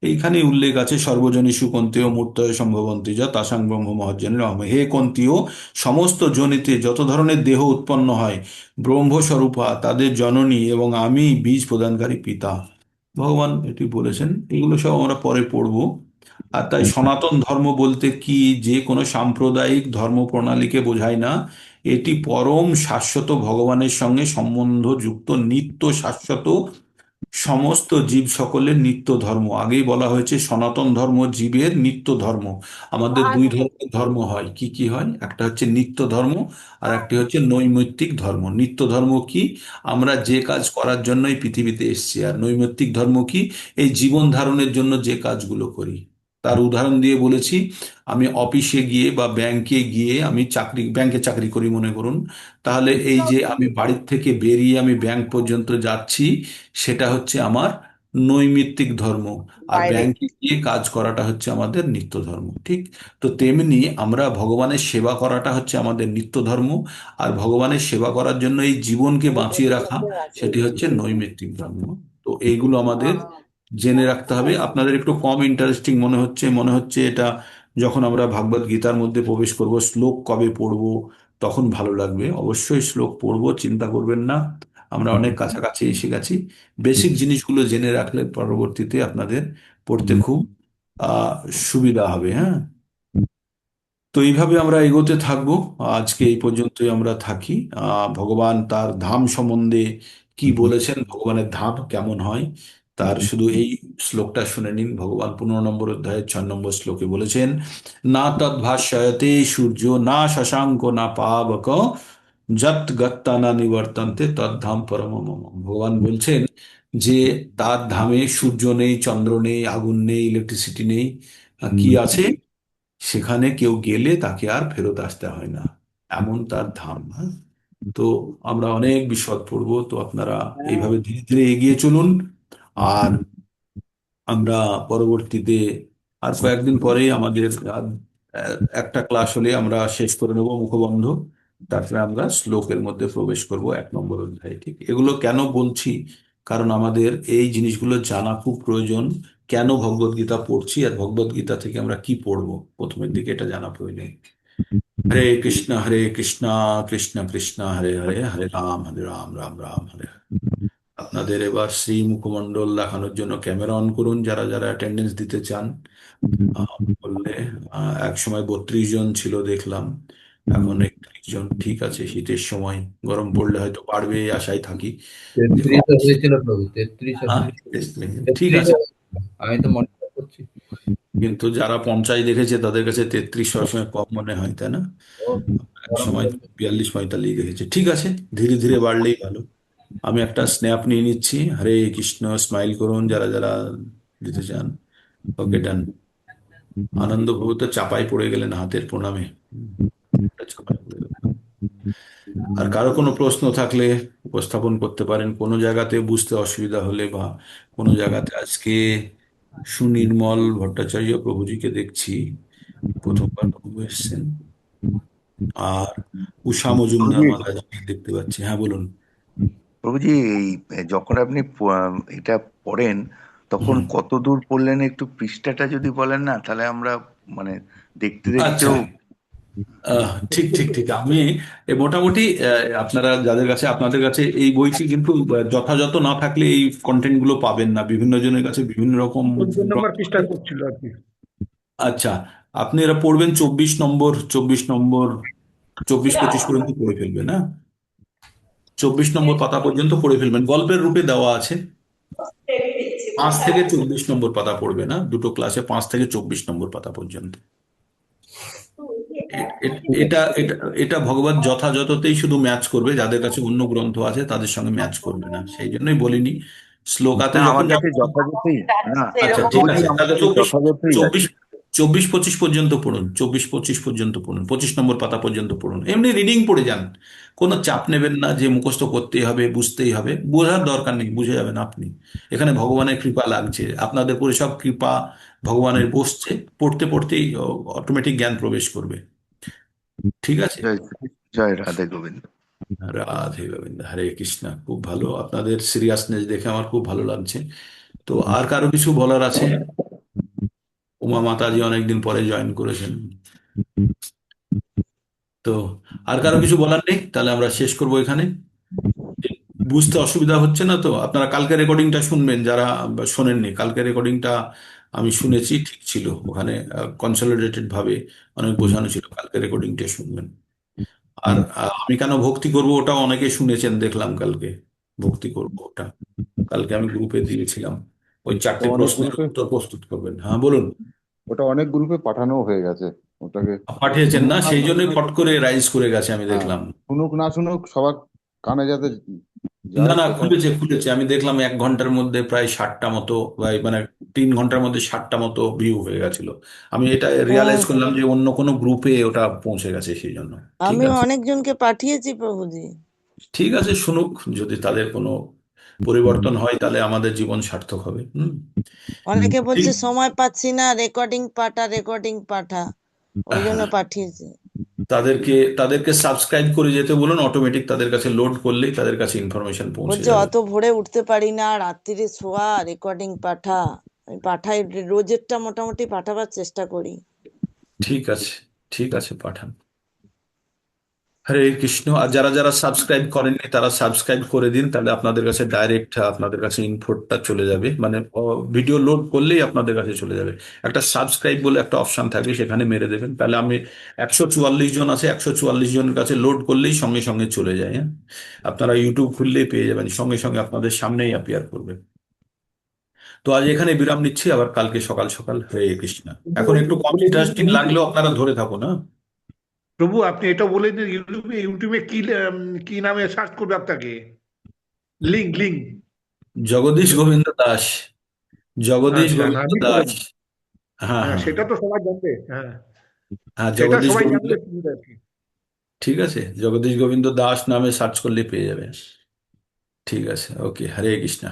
এইখানে উল্লেখ আছে সর্বজনী সুকন্তেয় মূর্তয় সম্ভবন্তি যা তাসাং ব্রহ্ম মহাজ্ঞানের অহম। হে কন্তীয়, সমস্ত জনিতে যত ধরনের দেহ উৎপন্ন হয় ব্রহ্মস্বরূপা তাদের জননী, এবং আমি বীজ প্রদানকারী পিতা। ভগবান এটি বলেছেন। এগুলো সব আমরা পরে পড়বো। আর তাই সনাতন ধর্ম বলতে কি যে কোনো সাম্প্রদায়িক ধর্ম প্রণালীকে বোঝায় না। এটি পরম শাশ্বত ভগবানের সঙ্গে সম্বন্ধযুক্ত নিত্য শাশ্বত সমস্ত জীব সকলের নিত্য ধর্ম। আগেই বলা হয়েছে সনাতন ধর্ম জীবের নিত্য ধর্ম। আমাদের দুই ধরনের ধর্ম হয়, কি কি হয়? একটা হচ্ছে নিত্য ধর্ম, আর একটি হচ্ছে নৈমিত্তিক ধর্ম। নিত্য ধর্ম কি? আমরা যে কাজ করার জন্য এই পৃথিবীতে এসেছি। আর নৈমিত্তিক ধর্ম কি? এই জীবন ধারণের জন্য যে কাজগুলো করি। তার উদাহরণ দিয়ে বলেছি, আমি অফিসে গিয়ে বা ব্যাংকে গিয়ে, আমি ব্যাংকে চাকরি করি মনে করুন, তাহলে এই যে আমি বাড়ির থেকে বেরিয়ে আমি ব্যাংক পর্যন্ত যাচ্ছি, সেটা হচ্ছে আমার নৈমিত্তিক ধর্ম। আর বাইরে। ব্যাংকে গিয়ে কাজ করাটা হচ্ছে আমাদের নিত্য ধর্ম, ঠিক? তো তেমনি আমরা ভগবানের সেবা করাটা হচ্ছে আমাদের নিত্য ধর্ম। আর ভগবানের সেবা করার জন্য এই জীবনকে বাঁচিয়ে রাখা, সেটি হচ্ছে নৈমিত্তিক ধর্ম। তো এইগুলো আমাদের জেনে রাখতে হবে। আপনাদের একটু কম ইন্টারেস্টিং মনে হচ্ছে এটা যখন আমরা ভাগবত গীতার মধ্যে প্রবেশ করব, শ্লোক কবে পড়বো তখন ভালো লাগবে। অবশ্যই শ্লোক পড়বো, চিন্তা করবেন না, আমরা অনেক কাছাকাছি এসে গেছি। বেসিক জিনিসগুলো জেনে রাখলে পরবর্তীতে আপনাদের পড়তে খুব আহ সুবিধা হবে। হ্যাঁ, তো এইভাবে আমরা এগোতে থাকবো। আজকে এই পর্যন্তই আমরা থাকি। ভগবান তার ধাম সম্বন্ধে কি বলেছেন, ভগবানের ধাম কেমন হয়, তার শুধু এই শ্লোকটা শুনে নিন। ভগবান 15 নম্বর অধ্যায়ের 6 নম্বর শ্লোকে বলেছেন, না তদ্ভাষ্যতে সূর্য না শশাঙ্ক না পাবক যত গত্তা না নিবর্তন্তে তদ্ধাম পরম মম। ভগবান বলছেন যে তার ধামে সূর্য নেই, চন্দ্র নেই, আগুন নেই, ইলেকট্রিসিটি নেই। কি আছে? সেখানে কেউ গেলে তাকে আর ফেরত আসতে হয় না, এমন তার ধাম। হ্যাঁ? তো আমরা অনেক বিশদ পড়বো, তো আপনারা এইভাবে ধীরে ধীরে এগিয়ে চলুন। আর আমরা পরবর্তীতে আর কয়েকদিন পরেই আমাদের আর, একটা ক্লাস হলে আমরা শেষ করে নেব মুখবন্ধ। তারপরে আমরা শ্লোকের মধ্যে প্রবেশ করব 1 নম্বর অধ্যায়ে, ঠিক? এগুলো কেন বলছি? কারণ আমাদের এই জিনিসগুলো জানা খুব প্রয়োজন। কেন ভগবদ গীতা পড়ছি আর ভগবদ গীতা থেকে আমরা কি পড়বো প্রথমের দিকে, এটা জানা প্রয়োজন। হরে কৃষ্ণ কৃষ্ণ কৃষ্ণ হরে হরে, হরে রাম রাম রাম হরে হরে। আপনাদের এবার শ্রী মুখমণ্ডল দেখানোর জন্য ক্যামেরা অন করুন, যারা যারা অ্যাটেন্ডেন্স দিতে চান। বললে এক সময় 32 জন ছিল দেখলাম, এখন 31 জন। ঠিক আছে, শীতের সময়, গরম পড়লে হয়তো বাড়বে এই আশায় থাকি যে 33 হয়েছিল প্রভু, 33 হ্যাঁ, হয়েছিল। ঠিক 33 আছে। আমি তো মনে করছি। কিন্তু যারা পঞ্চাশ দেখেছে তাদের কাছে 33 সবসময় কম মনে হয়, তাই না? ও, এক গরম সময় পড়েছে। 42 45 দেখেছে। ঠিক আছে, ধীরে ধীরে বাড়লেই ভালো। আমি একটা স্ন্যাপ নিয়ে নিচ্ছি। হরে কৃষ্ণ, স্মাইল করুন যারা যারা দিতে চান। ওকে, ডান। আনন্দ প্রভু তো চাপাই পড়ে গেলেন হাতের প্রণামে। এটা চাপাই পড়ে গেল। আর কারো কোনো প্রশ্ন থাকলে উপস্থাপন করতে পারেন, কোনো জায়গাতে বুঝতে অসুবিধা হলে, বা কোনো জায়গাতে আজকে সুনির্মল ভট্টাচার্য প্রভুজিকে দেখছি, প্রথমবার প্রভু এসছেন। আর উষা মজুমদার প্রভুজি মাতাজি দেখতে পাচ্ছি। হ্যাঁ, বলুন। প্রভুজি এই যখন আপনি এটা পড়েন তখন হুম। কত দূর পড়লেন একটু পৃষ্ঠাটা যদি বলেন না, তাহলে আমরা মানে দেখতে আচ্ছা। দেখতেও। ঠিক ঠিক ঠিক। আমি মোটামুটি আপনারা যাদের কাছে, আপনাদের কাছে এই বইটি কিন্তু যথাযথ না থাকলে এই কন্টেন্ট গুলো পাবেন না। বিভিন্ন জনের কাছে বিভিন্ন রকম 14 নম্বর গ্রন্থ পৃষ্ঠা আছে। করছিল আর কি। আচ্ছা, আপনি এরা পড়বেন 24 নম্বর, 24 নম্বর, 24-25 পর্যন্ত পড়ে ফেলবেন। হ্যাঁ, 24 নম্বর পাতা পর্যন্ত পড়ে ফেলবেন, গল্পের রূপে দেওয়া আছে। 5 থেকে 24 নম্বর পাতা পড়বে না, দুটো ক্লাসে 5 থেকে 24 নম্বর পাতা পর্যন্ত। এ- এ- এটা এটা এটা ভগবত যথাযথতেই শুধু ম্যাচ করবে, যাদের কাছে অন্য গ্রন্থ আছে তাদের সঙ্গে ম্যাচ করবে না, সেই জন্যই বলিনি। শ্লোকাতে না, যখন আমার কাছে যাবেন। যথাযথই। না আচ্ছা, ঠিক প্রভুজি, আছে, আমার তাহলে কাছে চব্বিশ যথাযথই চব্বিশ আছে। 24-25 পর্যন্ত পড়ুন, 24-25 পর্যন্ত পড়ুন, 25 নম্বর পাতা পর্যন্ত পড়ুন, এমনি রিডিং পড়ে যান। কোনো চাপ নেবেন না যে মুখস্থ করতেই হবে, বুঝতেই হবে, বোঝার দরকার নেই, বুঝে যাবেন আপনি। এখানে ভগবানের কৃপা লাগছে, আপনাদের উপরে সব কৃপা ভগবানের বসছে। পড়তে পড়তেই অটোমেটিক জ্ঞান প্রবেশ করবে। ঠিক আছে। জয় জয় রাধে গোবিন্দ। রাধে গোবিন্দ, হরে কৃষ্ণ। খুব ভালো, আপনাদের সিরিয়াসনেস দেখে আমার খুব ভালো লাগছে। তো আর কারো কিছু বলার আছে? উমা মাতাজি অনেকদিন পরে জয়েন করেছেন। তো আর কারো কিছু বলার নেই, তাহলে আমরা শেষ করবো এখানে। বুঝতে অসুবিধা হচ্ছে না তো? আপনারা কালকে রেকর্ডিংটা শুনবেন, যারা শোনেননি কালকে রেকর্ডিংটা, আমি শুনেছি, ঠিক ছিল। ওখানে কনসলিডেটেড ভাবে অনেক বোঝানো ছিল। কালকে রেকর্ডিংটা শুনবেন। আর আমি কেন ভক্তি করব ওটাও অনেকে শুনেছেন দেখলাম কালকে। ভক্তি করব ওটা কালকে আমি গ্রুপে দিয়েছিলাম। ওই ওটা 4টে অনেক প্রশ্নের গ্রুপে উত্তর প্রস্তুত করবেন। হ্যাঁ, বলুন। ওটা অনেক গ্রুপে পাঠানো হয়ে গেছে ওটাকে। পাঠিয়েছেন শুনুক না, না সেই জন্যই ফট করে রাইজ করে গেছে, আমি হ্যাঁ, দেখলাম। শুনুক না শুনুক সবার কানে যাতে না যায় না, সেটা। খুলেছে খুলেছে, আমি দেখলাম 1 ঘন্টার মধ্যে প্রায় 60টা মতো, মানে 3 ঘন্টার মধ্যে 60টা মতো ভিউ হয়ে গেছিল। আমি এটা রিয়ালাইজ হ্যাঁ, করলাম যে অন্য কোনো গ্রুপে ওটা পৌঁছে গেছে, সেই জন্য। ঠিক আমিও আছে। অনেকজনকে পাঠিয়েছি প্রভুজি। ঠিক আছে, শুনুক। যদি তাদের কোনো পরিবর্তন হয় তাহলে আমাদের জীবন সার্থক হবে। হুম। অনেকে ঠিক। বলছে সময় পাচ্ছি না, রেকর্ডিং পাঠা, রেকর্ডিং পাঠা, ওই জন্য হ্যাঁ, পাঠিয়েছি। তাদেরকে তাদেরকে সাবস্ক্রাইব করে যেতে বলুন, অটোমেটিক তাদের কাছে লোড করলেই তাদের কাছে ইনফরমেশন পৌঁছে বলছে যাবে। অত ভোরে উঠতে পারি না, রাত্রিরে শোয়া, রেকর্ডিং পাঠা। আমি পাঠাই, রোজেরটা মোটামুটি পাঠাবার চেষ্টা করি। ঠিক আছে, ঠিক আছে, পাঠান। হরে কৃষ্ণ। আর যারা যারা সাবস্ক্রাইব করেননি তারা সাবস্ক্রাইব করে দিন, তাহলে আপনাদের কাছে ডাইরেক্ট আপনাদের কাছে ইনপুটটা চলে যাবে, মানে ভিডিও লোড করলেই আপনাদের কাছে চলে যাবে। একটা সাবস্ক্রাইব বলে একটা অপশন থাকবে, সেখানে মেরে দেবেন, তাহলে আমি 144 জন আছে, 144 জনের কাছে লোড করলেই সঙ্গে সঙ্গে চলে যায়। হ্যাঁ, আপনারা ইউটিউব খুললেই পেয়ে যাবেন, সঙ্গে সঙ্গে আপনাদের সামনেই অ্যাপিয়ার করবে। তো আজ এখানে বিরাম নিচ্ছি, আবার কালকে সকাল সকাল। হরে কৃষ্ণ। এখন একটু কম বলে দিন ইন্টারেস্টিং প্রভু, লাগলেও আপনারা ধরে থাকুন। হ্যাঁ, প্রভু আপনি এটা বলে দিন, ইউটিউবে ইউটিউবে কি নামে সার্চ করবে আপনাকে? Link link. জগদীশ গোবিন্দ দাস। জগদীশ আচ্ছা, না গোবিন্দ লিখে দাস। দেন। হ্যাঁ হ্যাঁ, হ্যাঁ সেটা তো সবাই জানবে। হ্যাঁ, হ্যাঁ, সেটা জগদীশ সবাই গোবিন্দ। জানলে সুবিধা আর কি। ঠিক আছে, জগদীশ গোবিন্দ দাস নামে সার্চ করলে পেয়ে যাবে। ঠিক আছে, ওকে, হরে কৃষ্ণ।